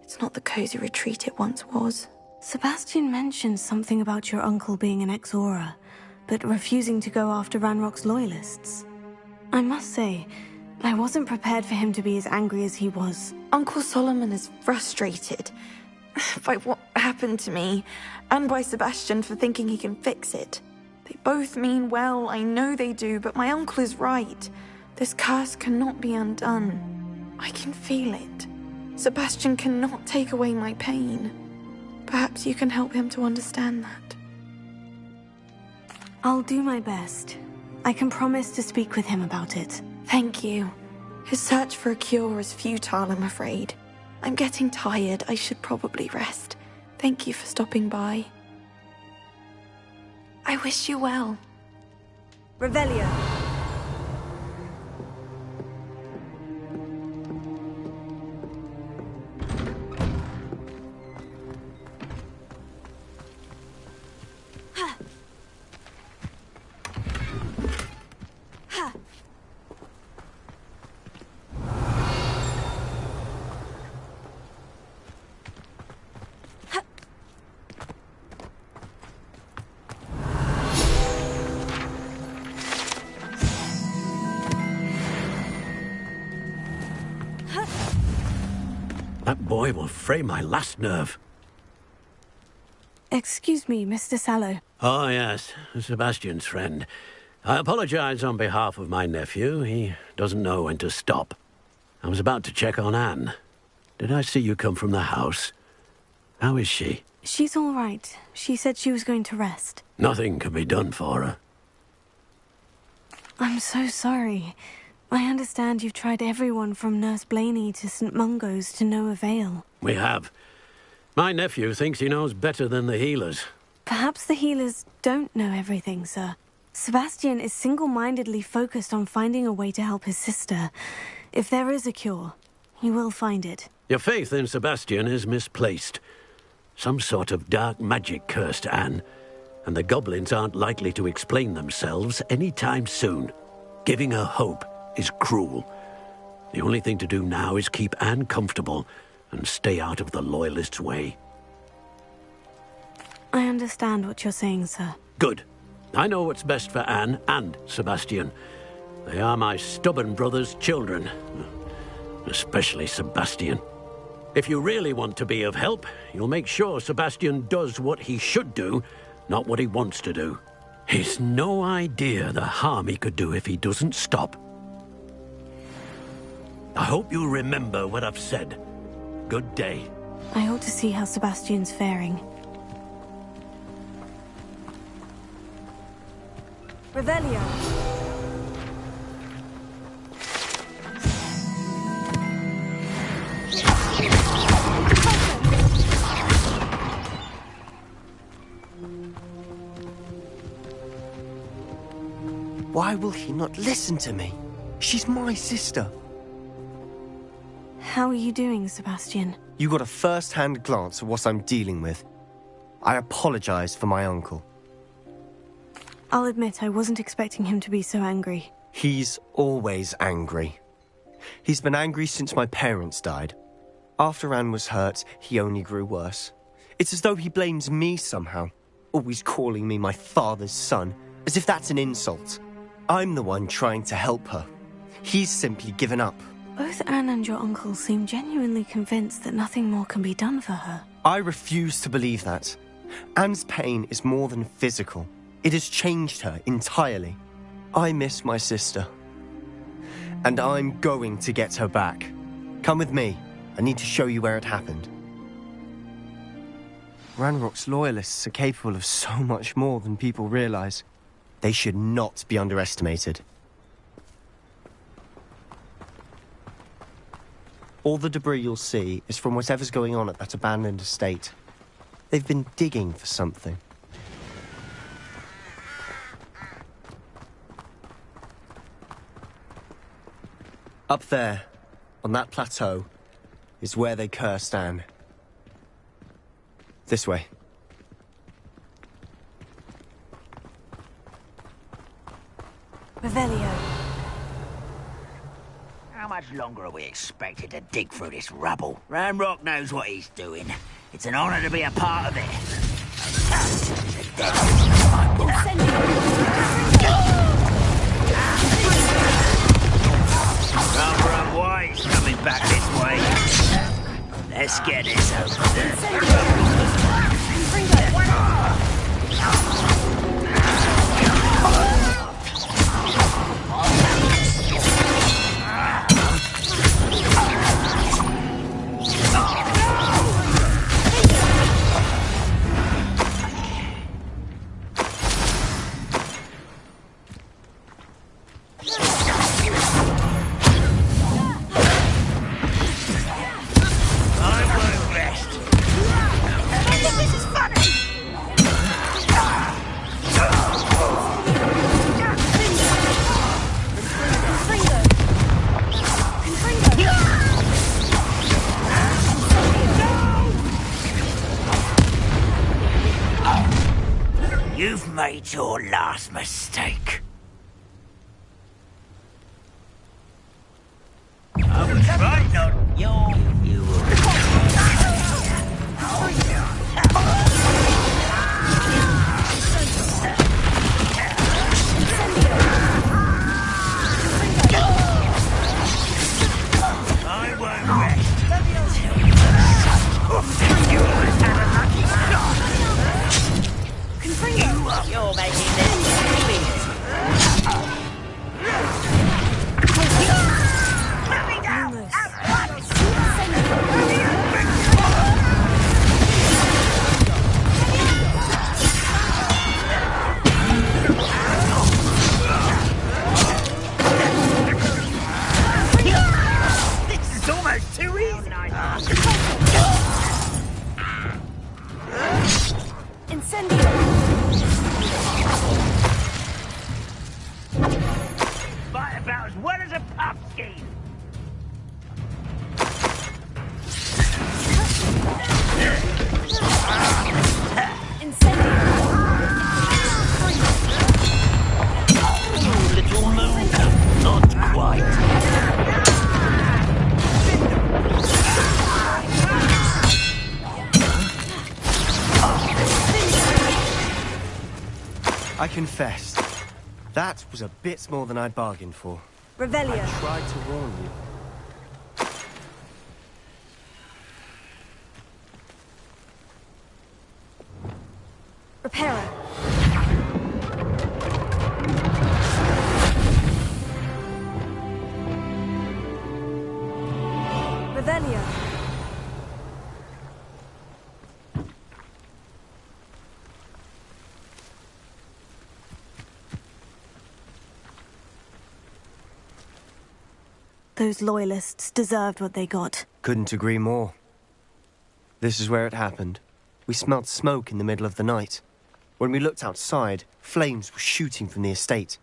Speaker 12: it's not the cozy retreat it once was.
Speaker 2: Sebastian mentioned something about your uncle being an ex-Auror, but refusing to go after Ranrock's loyalists. I must say, I wasn't prepared for him to be as angry as he was.
Speaker 12: Uncle Solomon is frustrated by what happened to me, and by Sebastian for thinking he can fix it. They both mean well, I know they do, but my uncle is right. This curse cannot be undone. I can feel it. Sebastian cannot take away my pain. Perhaps you can help him to understand that.
Speaker 2: I'll do my best. I can promise to speak with him about it.
Speaker 12: Thank you. His search for a cure is futile, I'm afraid. I'm getting tired. I should probably rest. Thank you for stopping by. I wish you well.
Speaker 2: Revelio.
Speaker 10: boy will fray my last nerve.
Speaker 2: Excuse me, Mr. Sallow.
Speaker 10: Oh, yes, Sebastian's friend. I apologize on behalf of my nephew. He doesn't know when to stop. I was about to check on Anne. Did I see you come from the house? How is she?
Speaker 2: She's all right. She said she was going to rest.
Speaker 10: Nothing can be done for her.
Speaker 2: I'm so sorry. I understand you've tried everyone from Nurse Blaney to St. Mungo's to no avail.
Speaker 10: We have. My nephew thinks he knows better than the healers.
Speaker 2: Perhaps the healers don't know everything, sir. Sebastian is single-mindedly focused on finding a way to help his sister. If there is a cure, he will find it.
Speaker 10: Your faith in Sebastian is misplaced. Some sort of dark magic cursed Anne, and the goblins aren't likely to explain themselves anytime soon. Giving her hope is cruel. The only thing to do now is keep Anne comfortable and stay out of the Loyalists' way.
Speaker 2: I understand what you're saying, sir.
Speaker 10: Good. I know what's best for Anne and Sebastian. They are my stubborn brother's children. Especially Sebastian. If you really want to be of help, you'll make sure Sebastian does what he should do, not what he wants to do. He's no idea the harm he could do if he doesn't stop. I hope you'll remember what I've said. Good day.
Speaker 2: I ought to see how Sebastian's faring. Revelio.
Speaker 7: Why will he not listen to me? She's my sister.
Speaker 2: How are you doing, Sebastian?
Speaker 7: You got a first-hand glance at what I'm dealing with. I apologize for my uncle.
Speaker 2: I'll admit I wasn't expecting him to be so angry.
Speaker 7: He's always angry. He's been angry since my parents died. After Anne was hurt, he only grew worse. It's as though he blames me somehow, always calling me my father's son, as if that's an insult. I'm the one trying to help her. He's simply given up.
Speaker 2: Both Anne and your uncle seem genuinely convinced that nothing more can be done for her.
Speaker 7: I refuse to believe that. Anne's pain is more than physical. It has changed her entirely. I miss my sister. And I'm going to get her back. Come with me. I need to show you where it happened. Ranrock's Loyalists are capable of so much more than people realize. They should not be underestimated. All the debris you'll see is from whatever's going on at that abandoned estate. They've been digging for something. Up there, on that plateau, is where they cursed Anne. This way.
Speaker 2: Revelio.
Speaker 13: How much longer are we expected to dig through this rubble? Ranrock knows what he's doing. It's an honor to be a part of it. Run, why? He's coming back this way. Let's get this over. You've made your last mistake. I was right on you will. I won't rest till you
Speaker 2: Incendio!
Speaker 13: Fight about as well as a pumpkin.
Speaker 6: Little moon, not quite.
Speaker 7: I confess, that was a bit more than I'd bargained for.
Speaker 2: Revelio.
Speaker 7: I tried to warn you.
Speaker 2: Reparo. Revelio. Those loyalists deserved what they got.
Speaker 7: Couldn't agree more. This is where it happened. We smelled smoke in the middle of the night. When we looked outside, flames were shooting from the estate.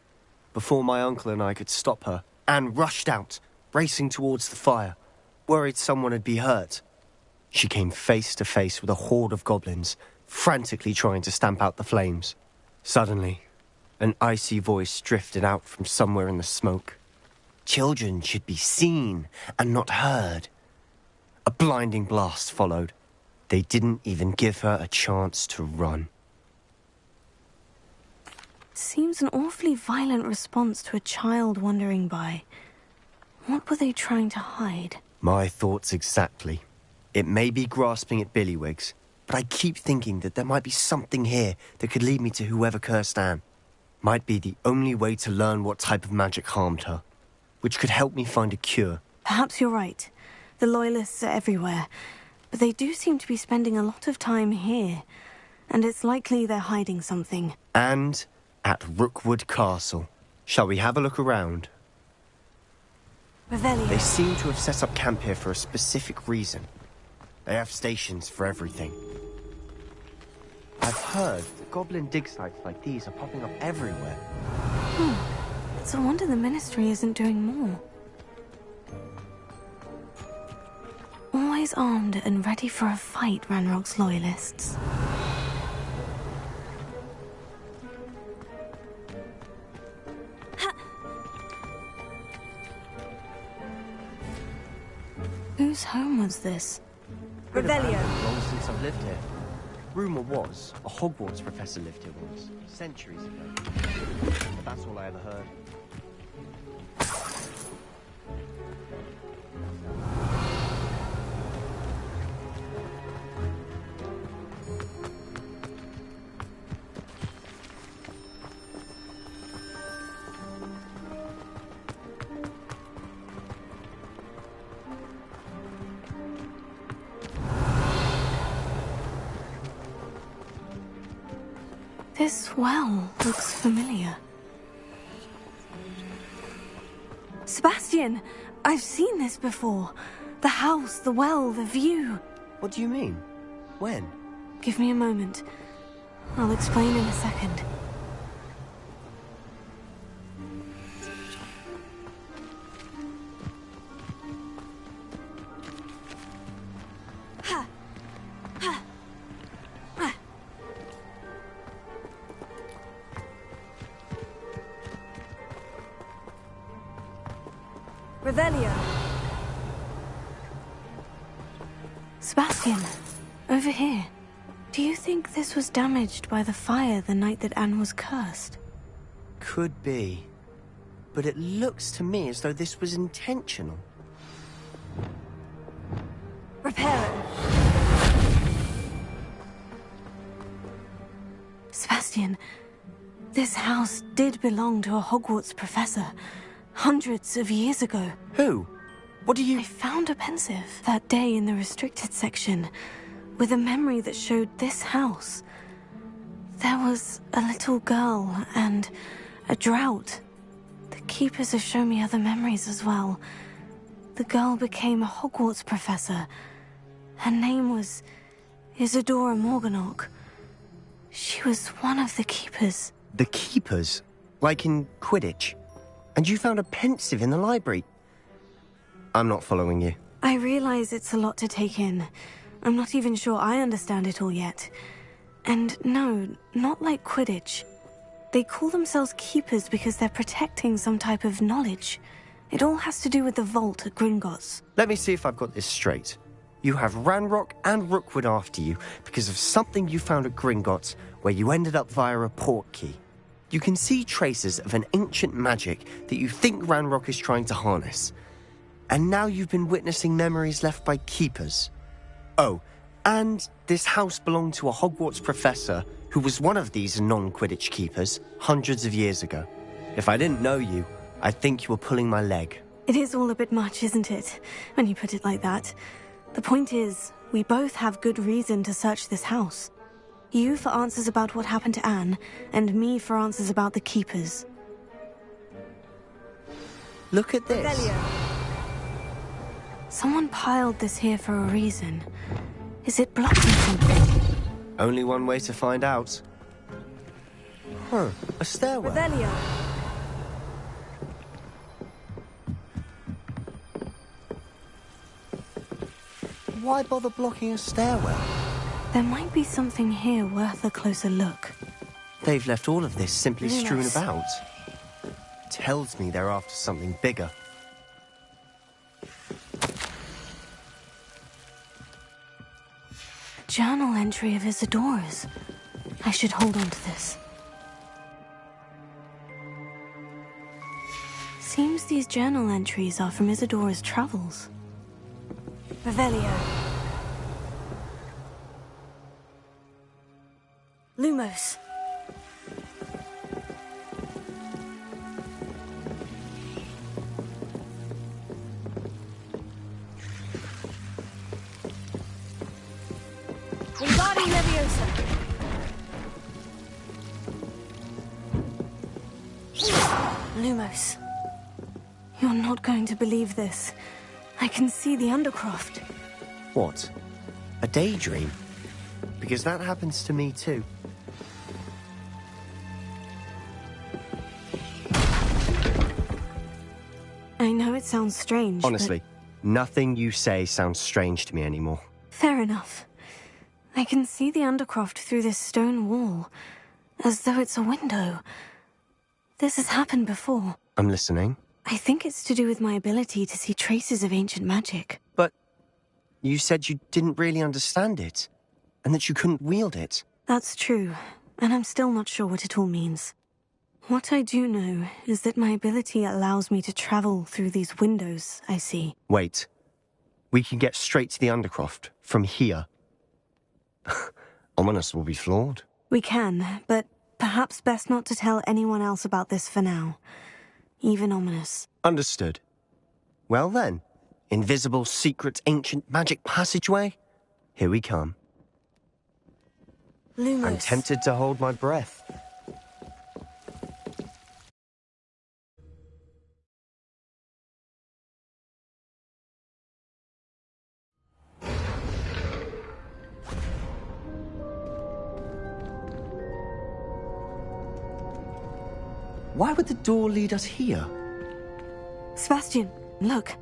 Speaker 7: Before my uncle and I could stop her, Anne rushed out, racing towards the fire, worried someone had been hurt. She came face to face with a horde of goblins, frantically trying to stamp out the flames. Suddenly, an icy voice drifted out from somewhere in the smoke. Children should be seen and not heard. A blinding blast followed. They didn't even give her a chance to run.
Speaker 2: Seems an awfully violent response to a child wandering by. What were they trying to hide?
Speaker 7: My thoughts exactly. It may be grasping at Billywigs, but I keep thinking that there might be something here that could lead me to whoever cursed Anne. Might be the only way to learn what type of magic harmed her, which could help me find a cure.
Speaker 2: Perhaps you're right. The Loyalists are everywhere, but they do seem to be spending a lot of time here, and it's likely they're hiding something.
Speaker 7: And at Rookwood Castle. Shall we have a look around?
Speaker 2: Revelio.
Speaker 7: They seem to have set up camp here for a specific reason. They have stations for everything. I've heard that goblin dig sites like these are popping up everywhere.
Speaker 2: It's a wonder the Ministry isn't doing more. Always armed and ready for a fight, Ranrock's Loyalists. Whose home was this? Revelio.
Speaker 7: Long since I've lived here. Rumour was a Hogwarts professor lived here once, centuries ago. But that's all I ever heard.
Speaker 2: This well looks familiar. Sebastian! I've seen this before. The house, the well, the view.
Speaker 7: What do you mean? When?
Speaker 2: Give me a moment. I'll explain in a second. Revelio. Sebastian, over here. Do you think this was damaged by the fire the night that Anne was cursed?
Speaker 7: Could be. But it looks to me as though this was intentional.
Speaker 2: Repair it. Sebastian, this house did belong to a Hogwarts professor. Hundreds of years ago.
Speaker 7: Who? What do you...
Speaker 2: I found a pensive that day in the restricted section with a memory that showed this house. There was a little girl and a drought. The keepers have shown me other memories as well. The girl became a Hogwarts professor. Her name was Isadora Morganach. She was one of the keepers.
Speaker 7: The keepers? Like in Quidditch? And you found a pensive in the library? I'm not following you.
Speaker 2: I realize it's a lot to take in. I'm not even sure I understand it all yet. And no, not like Quidditch. They call themselves keepers because they're protecting some type of knowledge. It all has to do with the vault at Gringotts.
Speaker 7: Let me see if I've got this straight. You have Ranrock and Rookwood after you because of something you found at Gringotts where you ended up via a port key. You can see traces of an ancient magic that you think Ranrock is trying to harness. And now you've been witnessing memories left by keepers. Oh, and this house belonged to a Hogwarts professor who was one of these non-Quidditch keepers hundreds of years ago. If I didn't know you, I'd think you were pulling my leg.
Speaker 2: It is all a bit much, isn't it, when you put it like that? The point is, we both have good reason to search this house. You for answers about what happened to Anne, and me for answers about the keepers.
Speaker 7: Look at this.
Speaker 2: Revelio. Someone piled this here for a reason. Is it blocking something?
Speaker 7: Only one way to find out. Huh, a stairwell.
Speaker 2: Revelio.
Speaker 7: Why bother blocking a stairwell?
Speaker 2: There might be something here worth a closer look.
Speaker 7: They've left all of this simply
Speaker 2: Yes.
Speaker 7: strewn about. Tells me they're after something bigger.
Speaker 2: Journal entry of Isadora's. I should hold on to this. Seems these journal entries are from Isadora's travels. Revelio. Lumos. Wingardium Leviosa. Lumos. You're not going to believe this. I can see the Undercroft.
Speaker 7: What? A daydream? Because that happens to me too.
Speaker 2: I know it sounds strange,
Speaker 7: Honestly, nothing you say sounds strange to me anymore.
Speaker 2: Fair enough. I can see the Undercroft through this stone wall, as though it's a window. This has happened before.
Speaker 7: I'm listening.
Speaker 2: I think it's to do with my ability to see traces of ancient magic.
Speaker 7: But you said you didn't really understand it, and that you couldn't wield it.
Speaker 2: That's true, and I'm still not sure what it all means. What I do know is that my ability allows me to travel through these windows I see.
Speaker 7: Wait. We can get straight to the Undercroft from here. Ominous will be floored.
Speaker 2: We can, but perhaps best not to tell anyone else about this for now. Even Ominous.
Speaker 7: Understood. Well then, invisible, secret, ancient magic passageway? Here we come.
Speaker 2: Lumos.
Speaker 7: I'm tempted to hold my breath. Why would the door lead us here?
Speaker 2: Sebastian, look.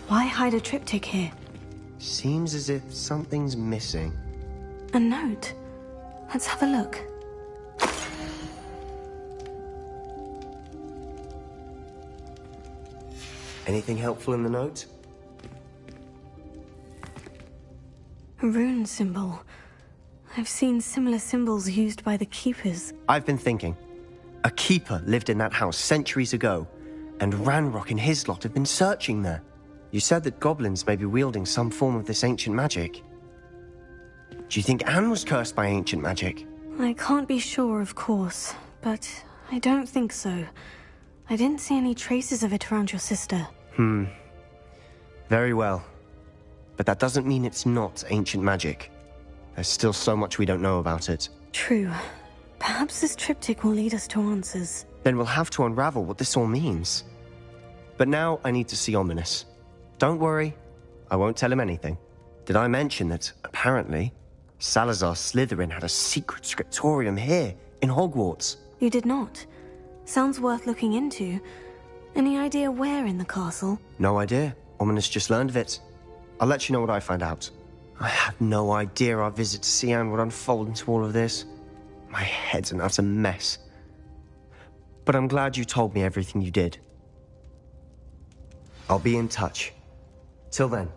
Speaker 2: Why hide a triptych here?
Speaker 7: Seems as if something's missing.
Speaker 2: A note. Let's have a look.
Speaker 7: Anything helpful in the note?
Speaker 2: A rune symbol. I've seen similar symbols used by the keepers.
Speaker 7: I've been thinking. A keeper lived in that house centuries ago, and Ranrock and his lot have been searching there. You said that goblins may be wielding some form of this ancient magic. Do you think Anne was cursed by ancient magic?
Speaker 2: I can't be sure, of course, but I don't think so. I didn't see any traces of it around your sister.
Speaker 7: Very well. But that doesn't mean it's not ancient magic. There's still so much we don't know about it.
Speaker 2: True. Perhaps this triptych will lead us to answers.
Speaker 7: Then we'll have to unravel what this all means. But now I need to see Ominous. Don't worry, I won't tell him anything. Did I mention that, apparently, Salazar Slytherin had a secret scriptorium here, in Hogwarts?
Speaker 2: You did not. Sounds worth looking into. Any idea where in the castle?
Speaker 7: No idea. Ominous just learned of it. I'll let you know what I find out. I had no idea our visit to Cian would unfold into all of this. My head's an utter mess. But I'm glad you told me everything you did. I'll be in touch. Till then.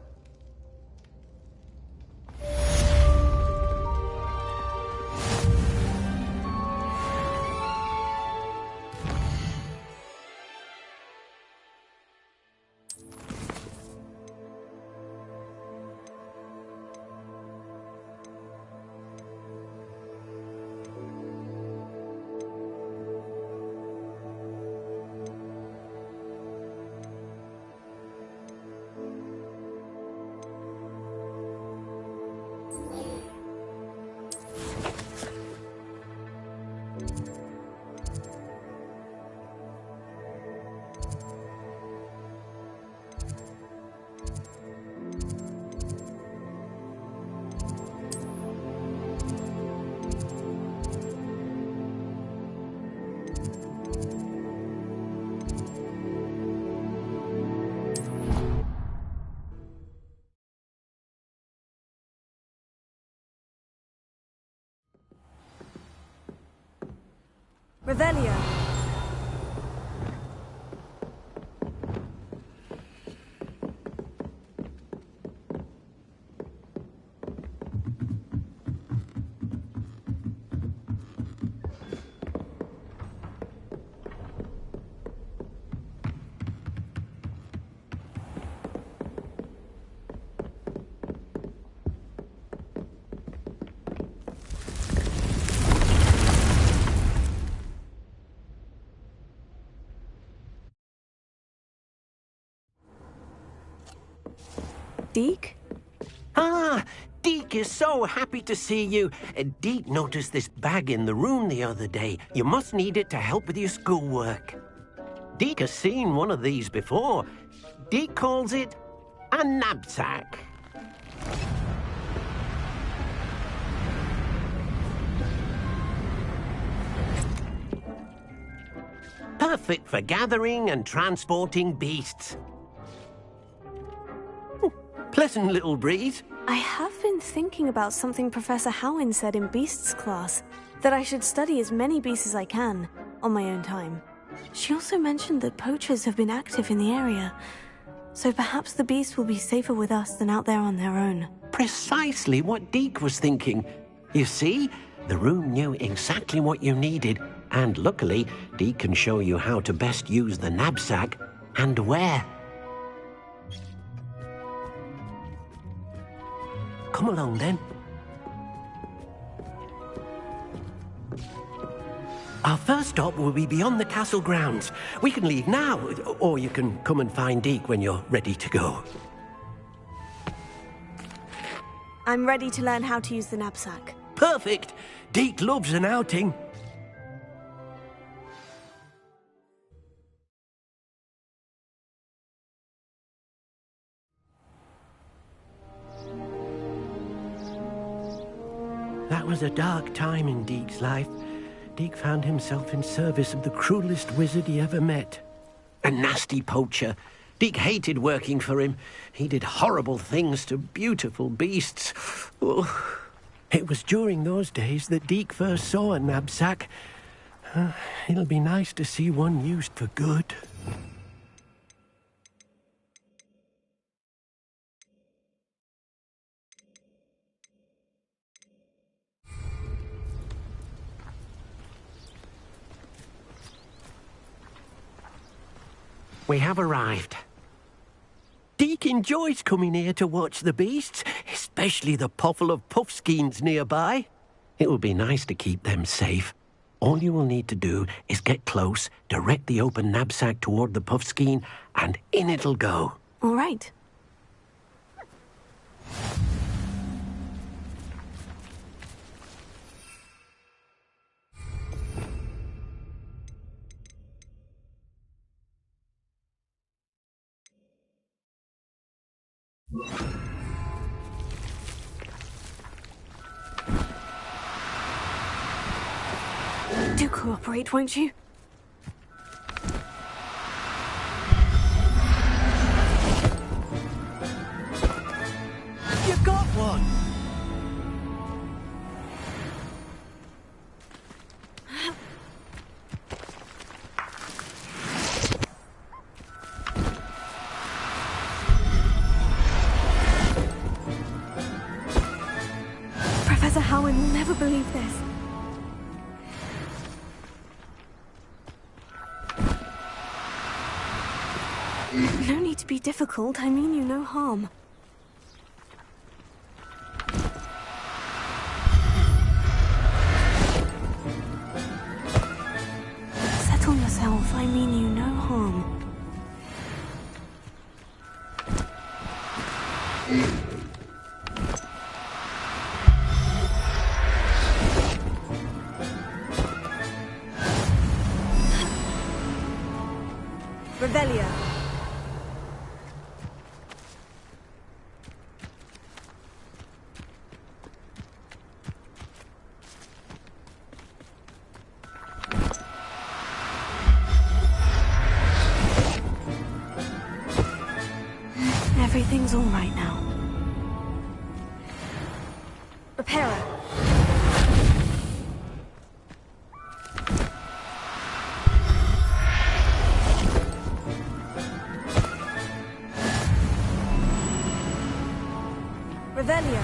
Speaker 2: Revelio. Deke?
Speaker 6: Ah, Deke is so happy to see you. Deke noticed this bag in the room the other day. You must need it to help with your schoolwork. Deke has seen one of these before. Deke calls it a knapsack. Perfect for gathering and transporting beasts. Pleasant little breeze.
Speaker 2: I have been thinking about something Professor Howin said in Beasts class, that I should study as many beasts as I can, on my own time. She also mentioned that poachers have been active in the area, so perhaps the beasts will be safer with us than out there on their own.
Speaker 6: Precisely what Deke was thinking. You see, the room knew exactly what you needed, and luckily, Deke can show you how to best use the knapsack and where. Come along, then. Our first stop will be beyond the castle grounds. We can leave now, or you can come and find Deke when you're ready to go.
Speaker 2: I'm ready to learn how to use the knapsack.
Speaker 6: Perfect! Deke loves an outing. That was a dark time in Deke's life. Deke found himself in service of the cruelest wizard he ever met. A nasty poacher. Deke hated working for him. He did horrible things to beautiful beasts. Oh. It was during those days that Deke first saw a knapsack. It'll be nice to see one used for good. We have arrived. Deke enjoys coming here to watch the beasts, especially the potful of puffskeins nearby. It will be nice to keep them safe. All you will need to do is get close, direct the open knapsack toward the puffskein, and in it'll go.
Speaker 2: All right. Do cooperate, won't you?
Speaker 11: You got one!
Speaker 2: Professor Howard will never believe this. No need to be difficult. I mean you no harm. Settle yourself. I mean you no harm. Revelio. Everything's all right now. Repara. Revelio.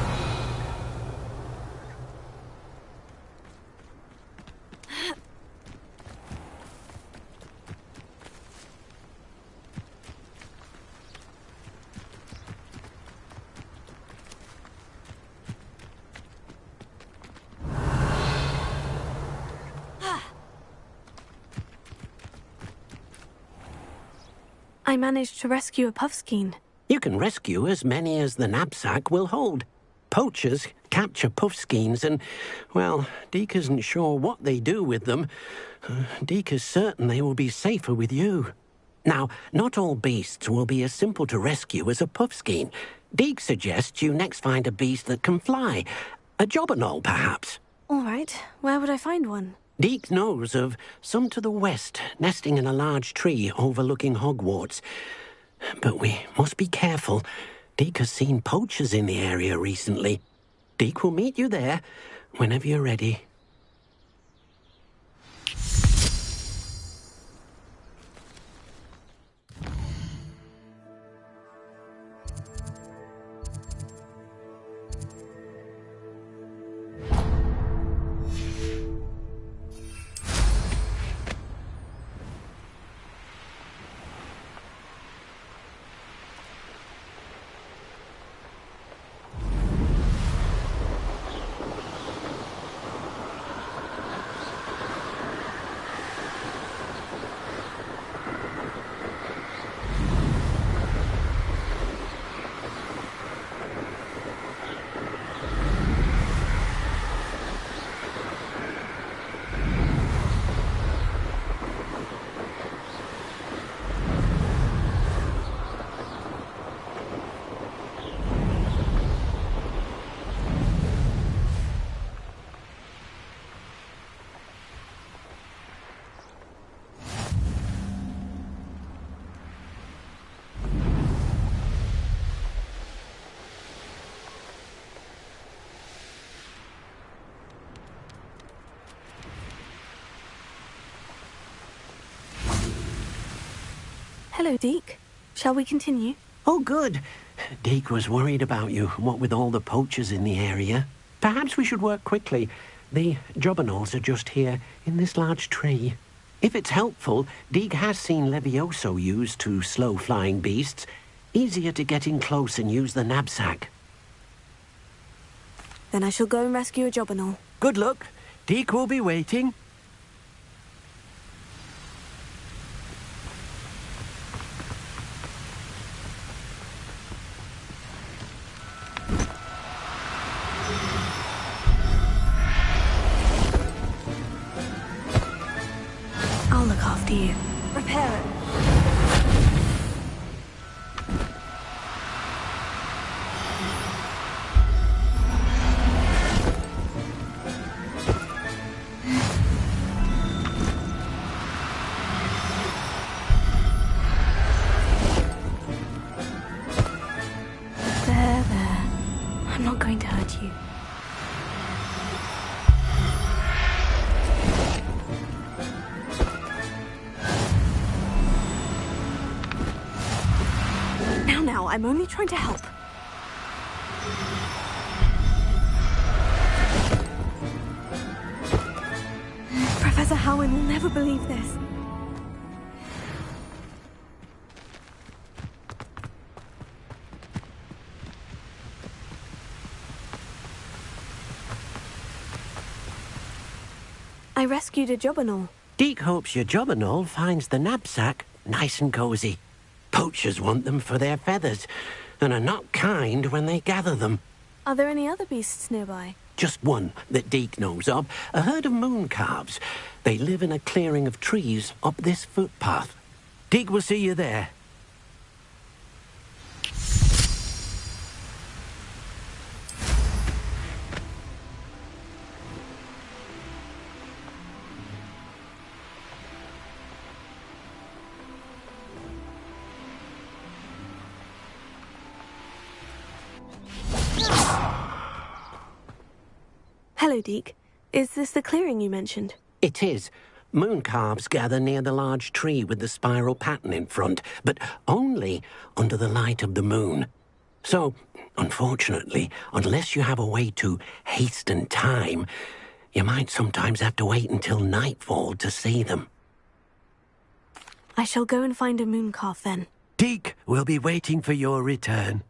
Speaker 2: I managed to rescue a puffskein.
Speaker 6: You can rescue as many as the knapsack will hold. Poachers capture puffskeins and, well, Deke isn't sure what they do with them. Deke is certain they will be safer with you. Now, not all beasts will be as simple to rescue as a puffskein. Deke suggests you next find a beast that can fly. A jobberknoll, perhaps.
Speaker 2: All right. Where would I find one?
Speaker 6: Deke knows of some to the west, nesting in a large tree overlooking Hogwarts. But we must be careful. Deke has seen poachers in the area recently. Deke will meet you there whenever you're ready.
Speaker 2: Hello, Deke. Shall we continue?
Speaker 6: Oh, good. Deke was worried about you, what with all the poachers in the area. Perhaps we should work quickly. The jobberknolls are just here, in this large tree. If it's helpful, Deke has seen Levioso used to slow flying beasts. Easier to get in close and use the knapsack.
Speaker 2: Then I shall go and rescue a jobberknoll.
Speaker 6: Good luck. Deke will be waiting.
Speaker 2: after you.
Speaker 5: Repair it.
Speaker 2: There. I'm not going to hurt you. Now, I'm only trying to help. Professor Howin will never believe this. I rescued a Jobberknoll.
Speaker 6: Deke hopes your Jobberknoll finds the knapsack nice and cozy. Poachers want them for their feathers, and are not kind when they gather them.
Speaker 2: Are there any other beasts nearby?
Speaker 6: Just one that Deke knows of, a herd of moon calves. They live in a clearing of trees up this footpath. Deke will see you there.
Speaker 2: Hello, Deke. Is this the clearing you mentioned?
Speaker 6: It is. Moon calves gather near the large tree with the spiral pattern in front, but only under the light of the moon. So, unfortunately, unless you have a way to hasten time, you might sometimes have to wait until nightfall to see them.
Speaker 2: I shall go and find a moon calf then.
Speaker 6: Deke will be waiting for your return.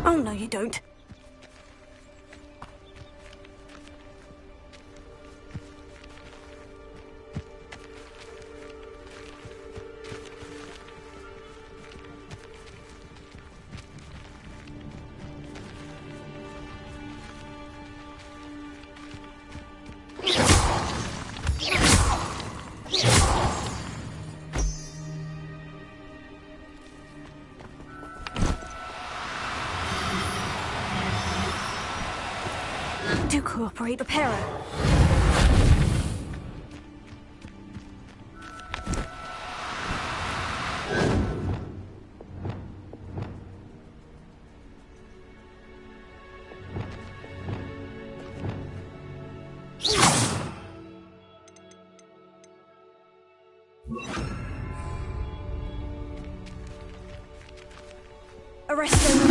Speaker 2: Oh, no, you don't. Do cooperate, repair her.
Speaker 5: Arrest them.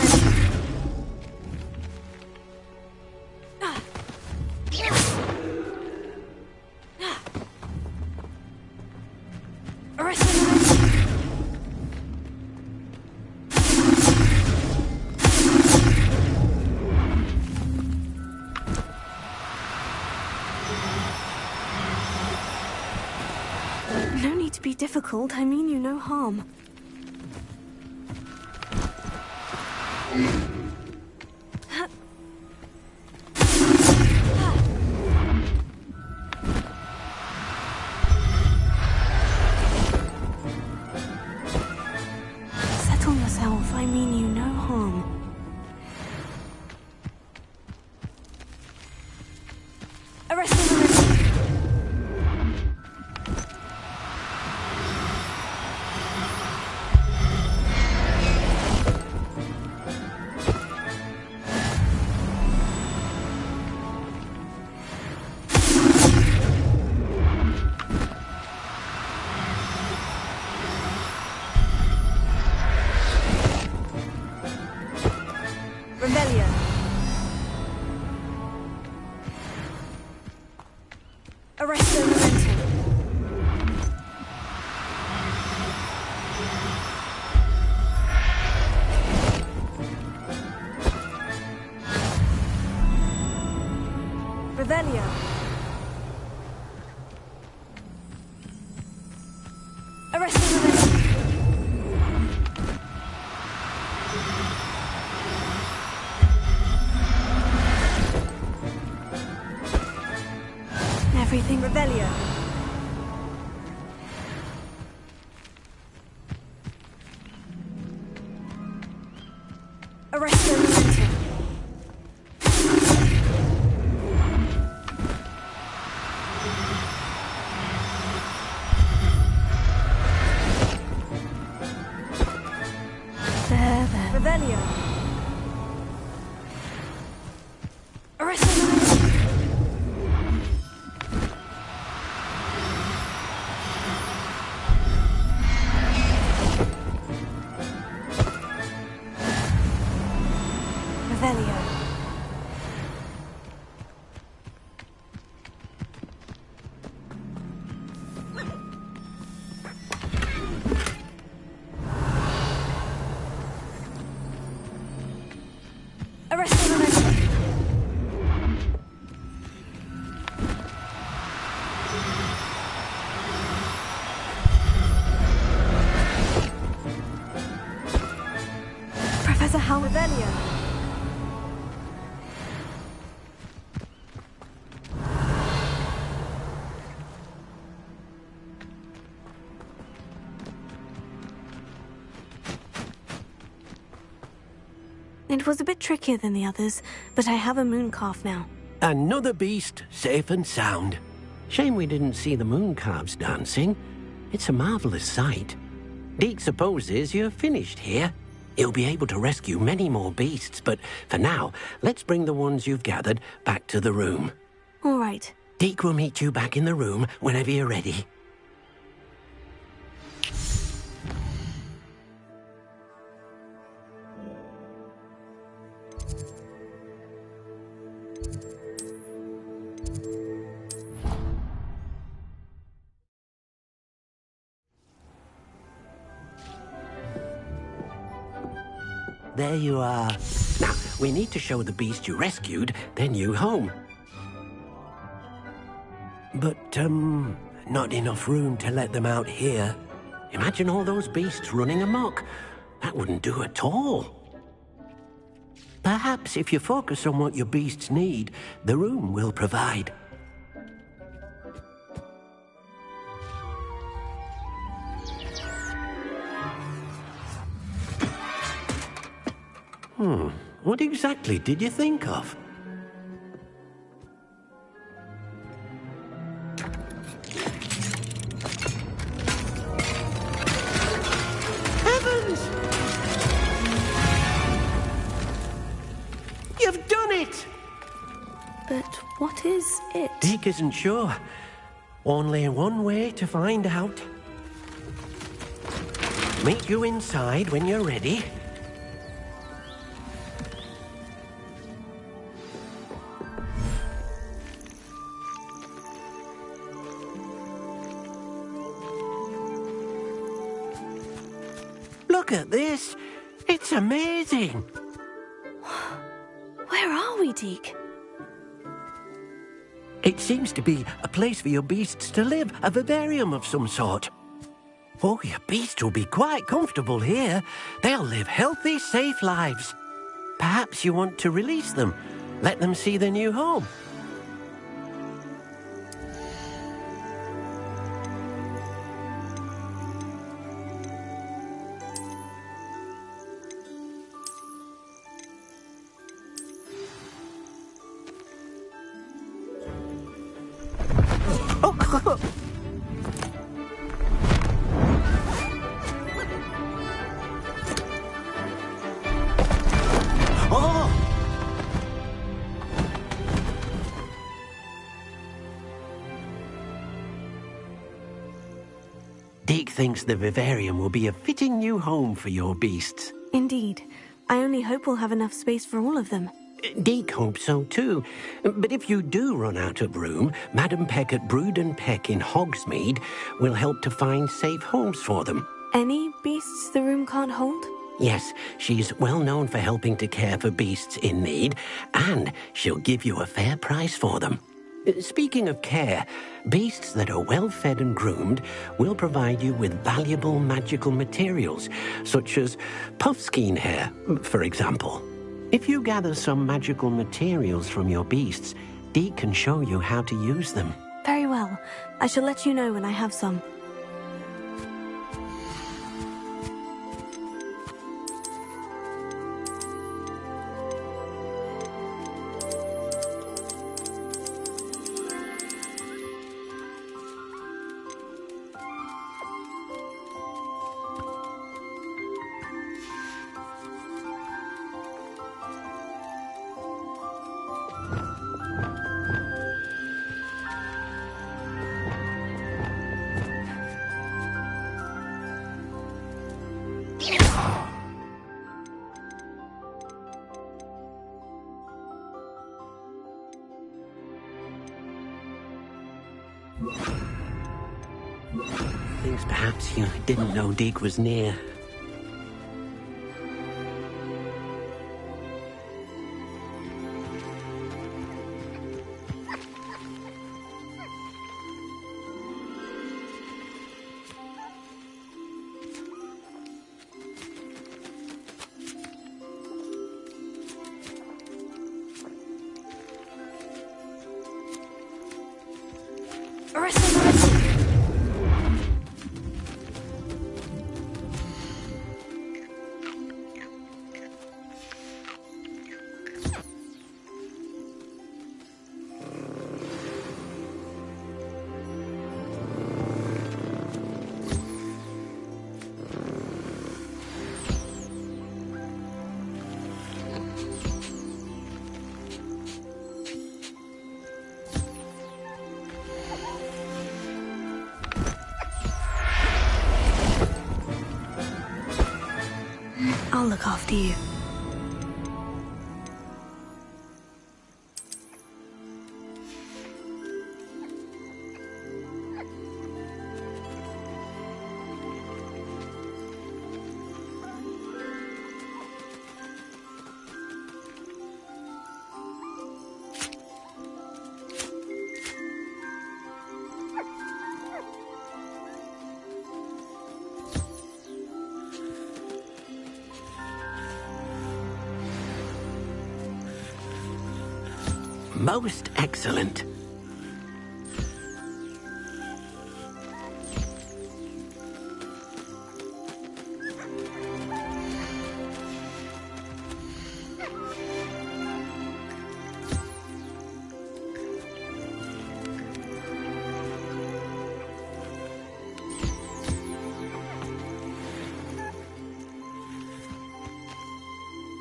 Speaker 2: No need to be difficult. I mean you no harm. Settle yourself. I mean you no harm.
Speaker 5: Arrest them.
Speaker 2: Revelio. Arresting Revelio. Everything Revelio. Arresto Momentum. There. Revelio. Arresto Momentum. Revelio. Arresto Momentum. Professor Howard Revelio. It was a bit trickier than the others, but I have a moon calf now.
Speaker 6: Another beast, safe and sound. Shame we didn't see the moon calves dancing. It's a marvelous sight. Deke supposes you're finished here. He'll be able to rescue many more beasts, but for now, let's bring the ones you've gathered back to the room.
Speaker 2: All right.
Speaker 6: Deke will meet you back in the room whenever you're ready. There you are. Now, we need to show the beast you rescued their new home. But, not enough room to let them out here. Imagine all those beasts running amok. That wouldn't do at all. Perhaps if you focus on what your beasts need, the room will provide. What exactly did you think of? Heavens! You've done it!
Speaker 2: But what is it?
Speaker 6: Deke isn't sure. Only one way to find out. Meet you inside when you're ready. Look at this. It's amazing.
Speaker 2: Where are we, Deke?
Speaker 6: It seems to be a place for your beasts to live, a vivarium of some sort. Oh, your beasts will be quite comfortable here. They'll live healthy, safe lives. Perhaps you want to release them, let them see their new home. Deke thinks the vivarium will be a fitting new home for your beasts.
Speaker 2: Indeed. I only hope we'll have enough space for all of them.
Speaker 6: Deke hopes so too. But if you do run out of room, Madam Peck at Brood and Peck in Hogsmeade will help to find safe homes for them.
Speaker 2: Any beasts the room can't hold?
Speaker 6: Yes, she's well known for helping to care for beasts in need, and she'll give you a fair price for them. Speaking of care, beasts that are well fed and groomed will provide you with valuable magical materials, such as puffskein hair, for example. If you gather some magical materials from your beasts, Deke can show you how to use them.
Speaker 2: Very well. I shall let you know when I have some.
Speaker 6: Thinks perhaps you didn't know Deke was near. I'll look after you. Most excellent.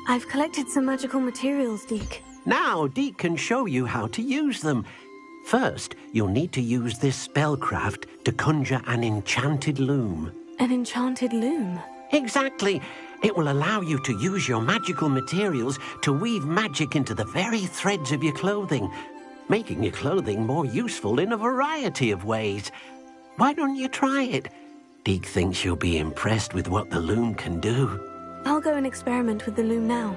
Speaker 2: I've collected some magical materials, Deke.
Speaker 6: Now, Deke can show you how to use them. First, you'll need to use this spellcraft to conjure an enchanted loom.
Speaker 2: An enchanted loom?
Speaker 6: Exactly. It will allow you to use your magical materials to weave magic into the very threads of your clothing, making your clothing more useful in a variety of ways. Why don't you try it? Deke thinks you'll be impressed with what the loom can do.
Speaker 2: I'll go and experiment with the loom now.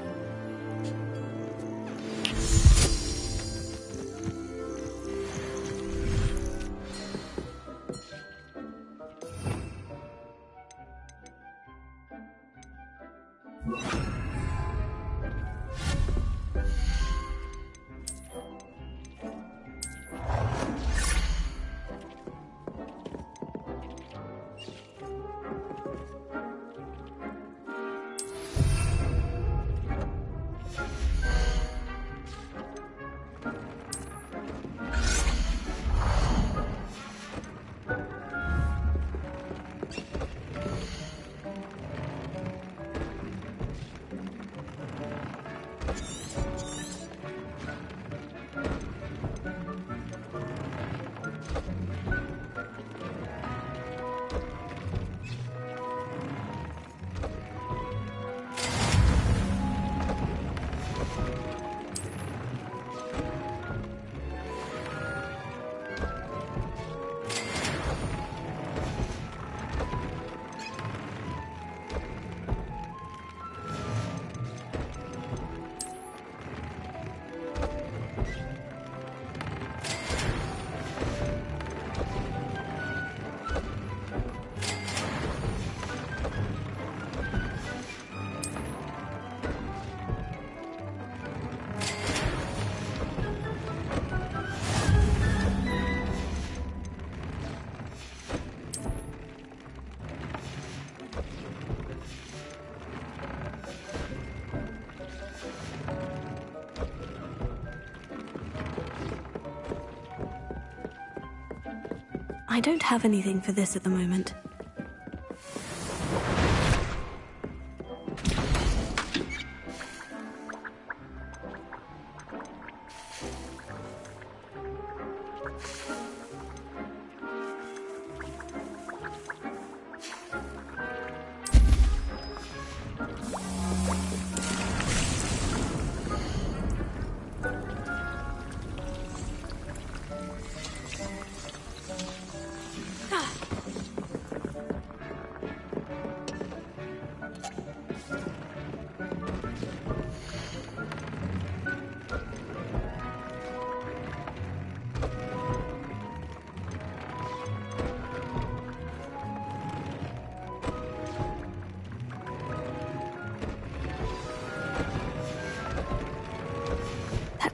Speaker 2: I don't have anything for this at the moment.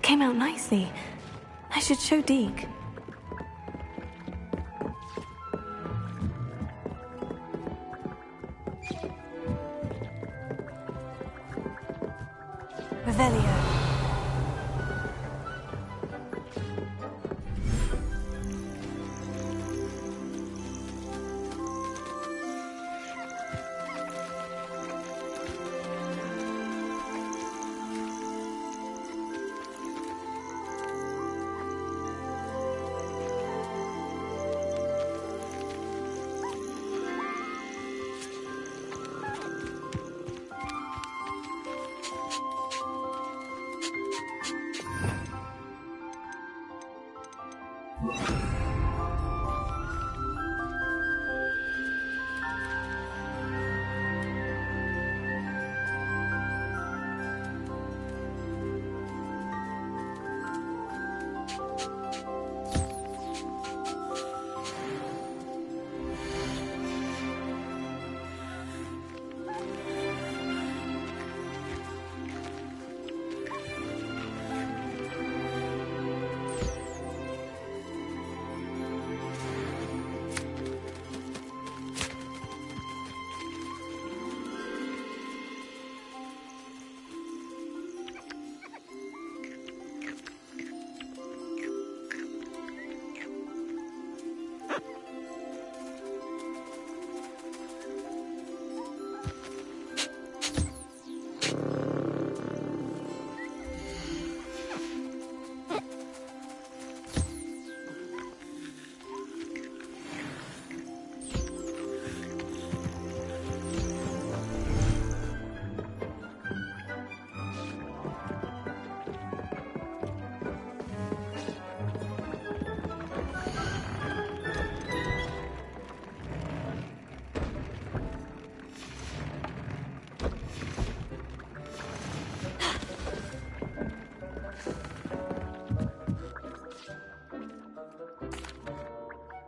Speaker 2: Came out nicely. I should show Deke. Revelio.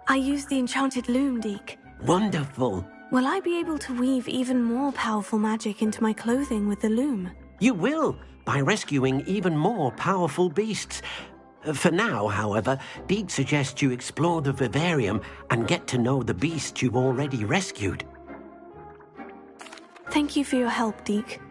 Speaker 2: I used the enchanted loom, Deke.
Speaker 6: Wonderful.
Speaker 2: Will I be able to weave even more powerful magic into my clothing with the loom?
Speaker 6: You will, by rescuing even more powerful beasts. For now, however, Deke suggests you explore the vivarium and get to know the beasts you've already rescued.
Speaker 2: Thank you for your help, Deke.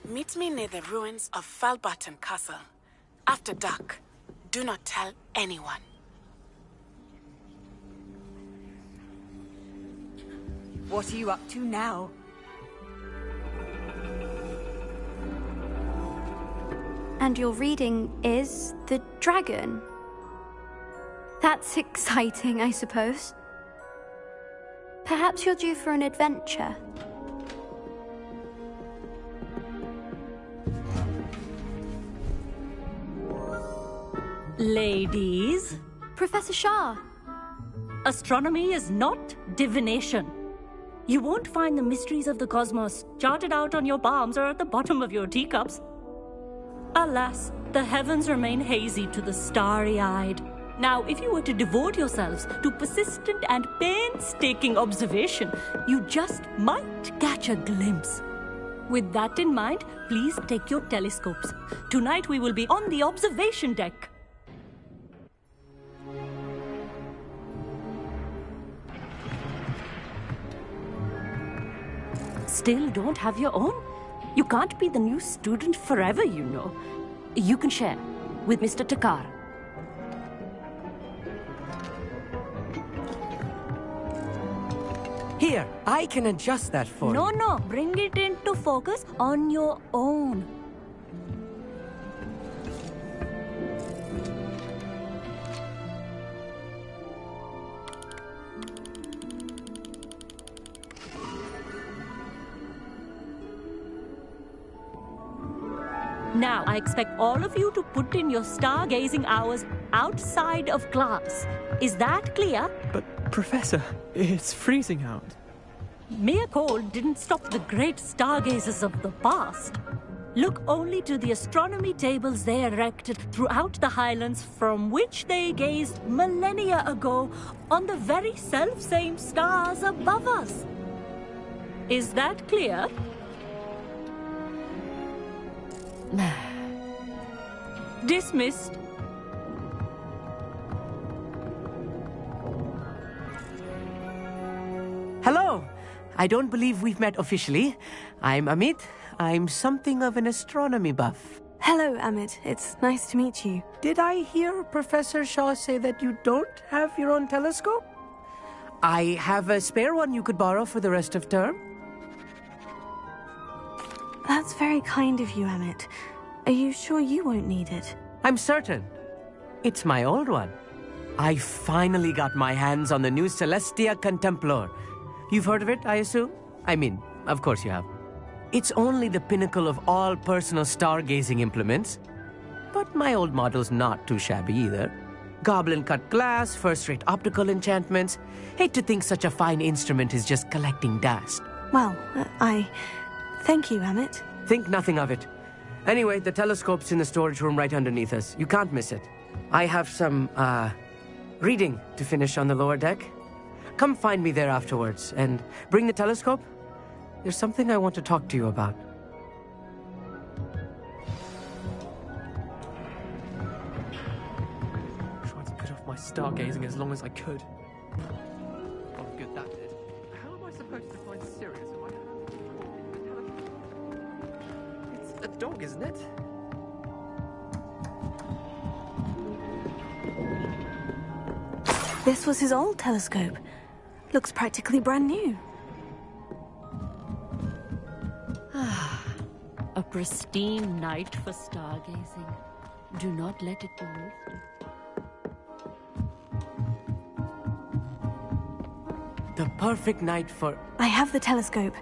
Speaker 14: Meet me near the ruins of Falbaton Castle. After dark. Do not tell anyone.
Speaker 15: What are you up to now?
Speaker 16: And your reading is The Dragon. That's exciting, I suppose. Perhaps you're due for an adventure.
Speaker 17: Ladies.
Speaker 16: Professor Shah.
Speaker 17: Astronomy is not divination. You won't find the mysteries of the cosmos charted out on your palms or at the bottom of your teacups. Alas, the heavens remain hazy to the starry-eyed. Now, if you were to devote yourselves to persistent and painstaking observation, you just might catch a glimpse. With that in mind, please take your telescopes. Tonight we will be on the observation deck. Still don't have your own? You can't be the new student forever, you know. You can share with Mr. Takar.
Speaker 11: Here, I can adjust that for you.
Speaker 17: No, bring it into focus on your own. Now, I expect all of you to put in your stargazing hours outside of class. Is that clear?
Speaker 18: But, Professor, it's freezing out.
Speaker 17: Mere cold didn't stop the great stargazers of the past. Look only to the astronomy tables they erected throughout the highlands from which they gazed millennia ago on the very self-same stars above us. Is that clear? Dismissed.
Speaker 11: Hello. I don't believe we've met officially. I'm Amit. I'm something of an astronomy buff.
Speaker 2: Hello, Amit. It's nice to meet you.
Speaker 11: Did I hear Professor Shaw say that you don't have your own telescope? I have a spare one you could borrow for the rest of term.
Speaker 2: That's very kind of you, Amit. Are you sure you won't need it?
Speaker 11: I'm certain. It's my old one. I finally got my hands on the new Celestia Contemplar. You've heard of it, I assume? I mean, of course you have. It's only the pinnacle of all personal stargazing implements. But my old model's not too shabby either. Goblin-cut glass, first-rate optical enchantments. Hate to think such a fine instrument is just collecting dust.
Speaker 2: Well, thank you, Amit.
Speaker 11: Think nothing of it. Anyway, the telescope's in the storage room right underneath us. You can't miss it. I have some, reading to finish on the lower deck. Come find me there afterwards, and bring the telescope. There's something I want to talk to you about.
Speaker 18: Tried to put off my stargazing as long as I could. Oh, good that did. How am I supposed to find Sirius if I have... It's a dog, isn't it?
Speaker 2: This was his old telescope. Looks practically brand new.
Speaker 17: A pristine night for stargazing. Do not let it be wasted.
Speaker 11: The perfect night for...
Speaker 2: I have the telescope.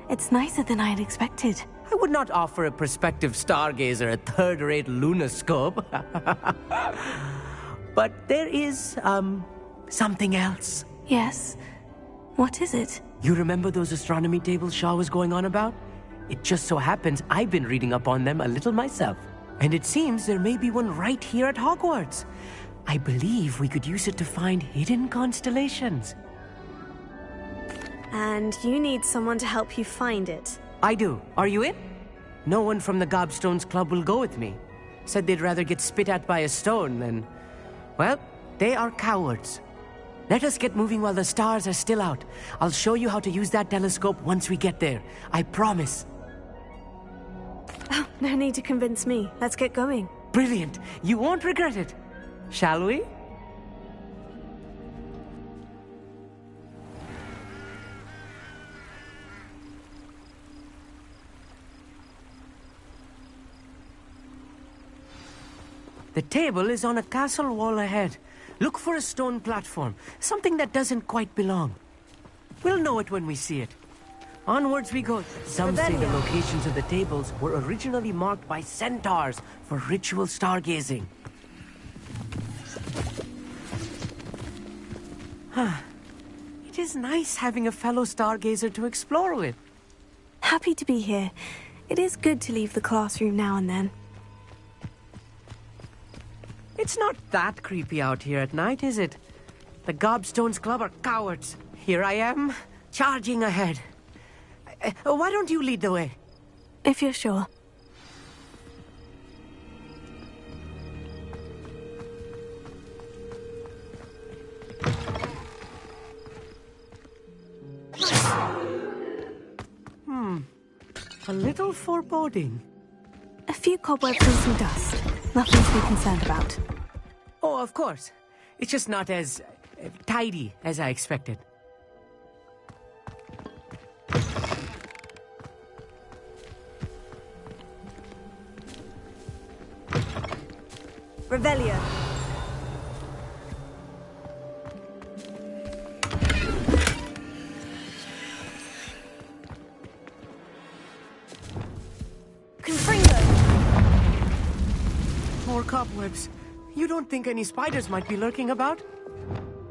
Speaker 2: It's nicer than I had expected.
Speaker 11: I would not offer a prospective stargazer a third-rate lunoscope. But there is, something else.
Speaker 2: Yes? What is it?
Speaker 11: You remember those astronomy tables Shaw was going on about? It just so happens I've been reading up on them a little myself. And it seems there may be one right here at Hogwarts. I believe we could use it to find hidden constellations.
Speaker 2: And you need someone to help you find it.
Speaker 11: I do. Are you in? No one from the Gobstones Club will go with me. Said they'd rather get spit at by a stone than... Well, they are cowards. Let us get moving while the stars are still out. I'll show you how to use that telescope once we get there. I promise.
Speaker 2: Oh, no need to convince me. Let's get going.
Speaker 11: Brilliant. You won't regret it. Shall we? The table is on a castle wall ahead. Look for a stone platform, something that doesn't quite belong. We'll know it when we see it. Onwards we go. Some say the locations of the tables were originally marked by centaurs for ritual stargazing. It is nice having a fellow stargazer to explore with.
Speaker 2: Happy to be here. It is good to leave the classroom now and then.
Speaker 11: It's not that creepy out here at night, is it? The Gobstones Club are cowards. Here I am, charging ahead. Why don't you lead the way?
Speaker 2: If you're sure.
Speaker 11: A little foreboding.
Speaker 2: A few cobwebs and some dust. Nothing to be concerned about.
Speaker 11: Oh, of course. It's just not as tidy as I expected.
Speaker 2: Revelio.
Speaker 11: More cobwebs. You don't think any spiders might be lurking about?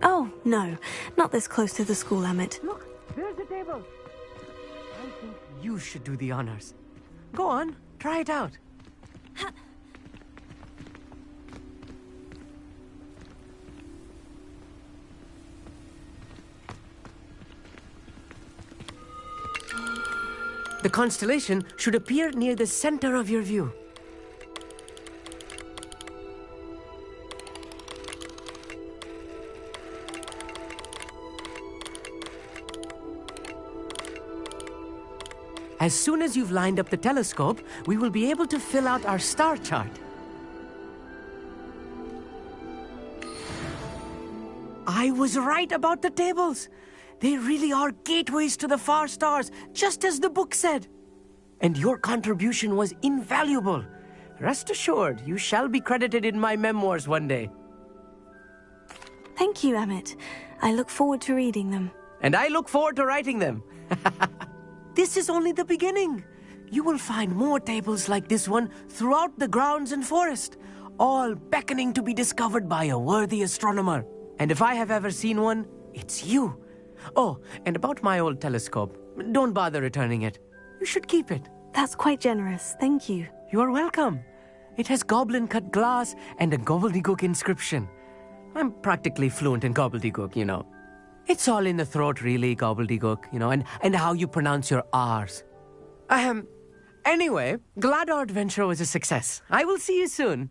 Speaker 2: Oh, no. Not this close to the school, Emmett.
Speaker 11: Look, there's the table. I think you should do the honors. Go on, try it out. The constellation should appear near the center of your view. As soon as you've lined up the telescope, we will be able to fill out our star chart. I was right about the tables. They really are gateways to the far stars, just as the book said. And your contribution was invaluable. Rest assured, you shall be credited in my memoirs one day.
Speaker 2: Thank you, Emmett. I look forward to reading them.
Speaker 11: And I look forward to writing them. This is only the beginning. You will find more tables like this one throughout the grounds and forest, all beckoning to be discovered by a worthy astronomer. And if I have ever seen one, it's you. Oh, and about my old telescope, don't bother returning it. You should keep it.
Speaker 2: That's quite generous. Thank you.
Speaker 11: You are welcome. It has goblin-cut glass and a gobbledygook inscription. I'm practically fluent in gobbledygook, you know. It's all in the throat, really, gobbledygook, you know, and how you pronounce your R's. Anyway, glad our adventure was a success. I will see you soon.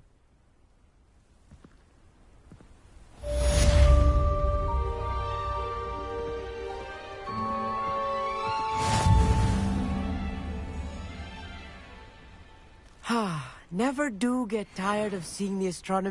Speaker 11: Never do get tired of seeing the astronomy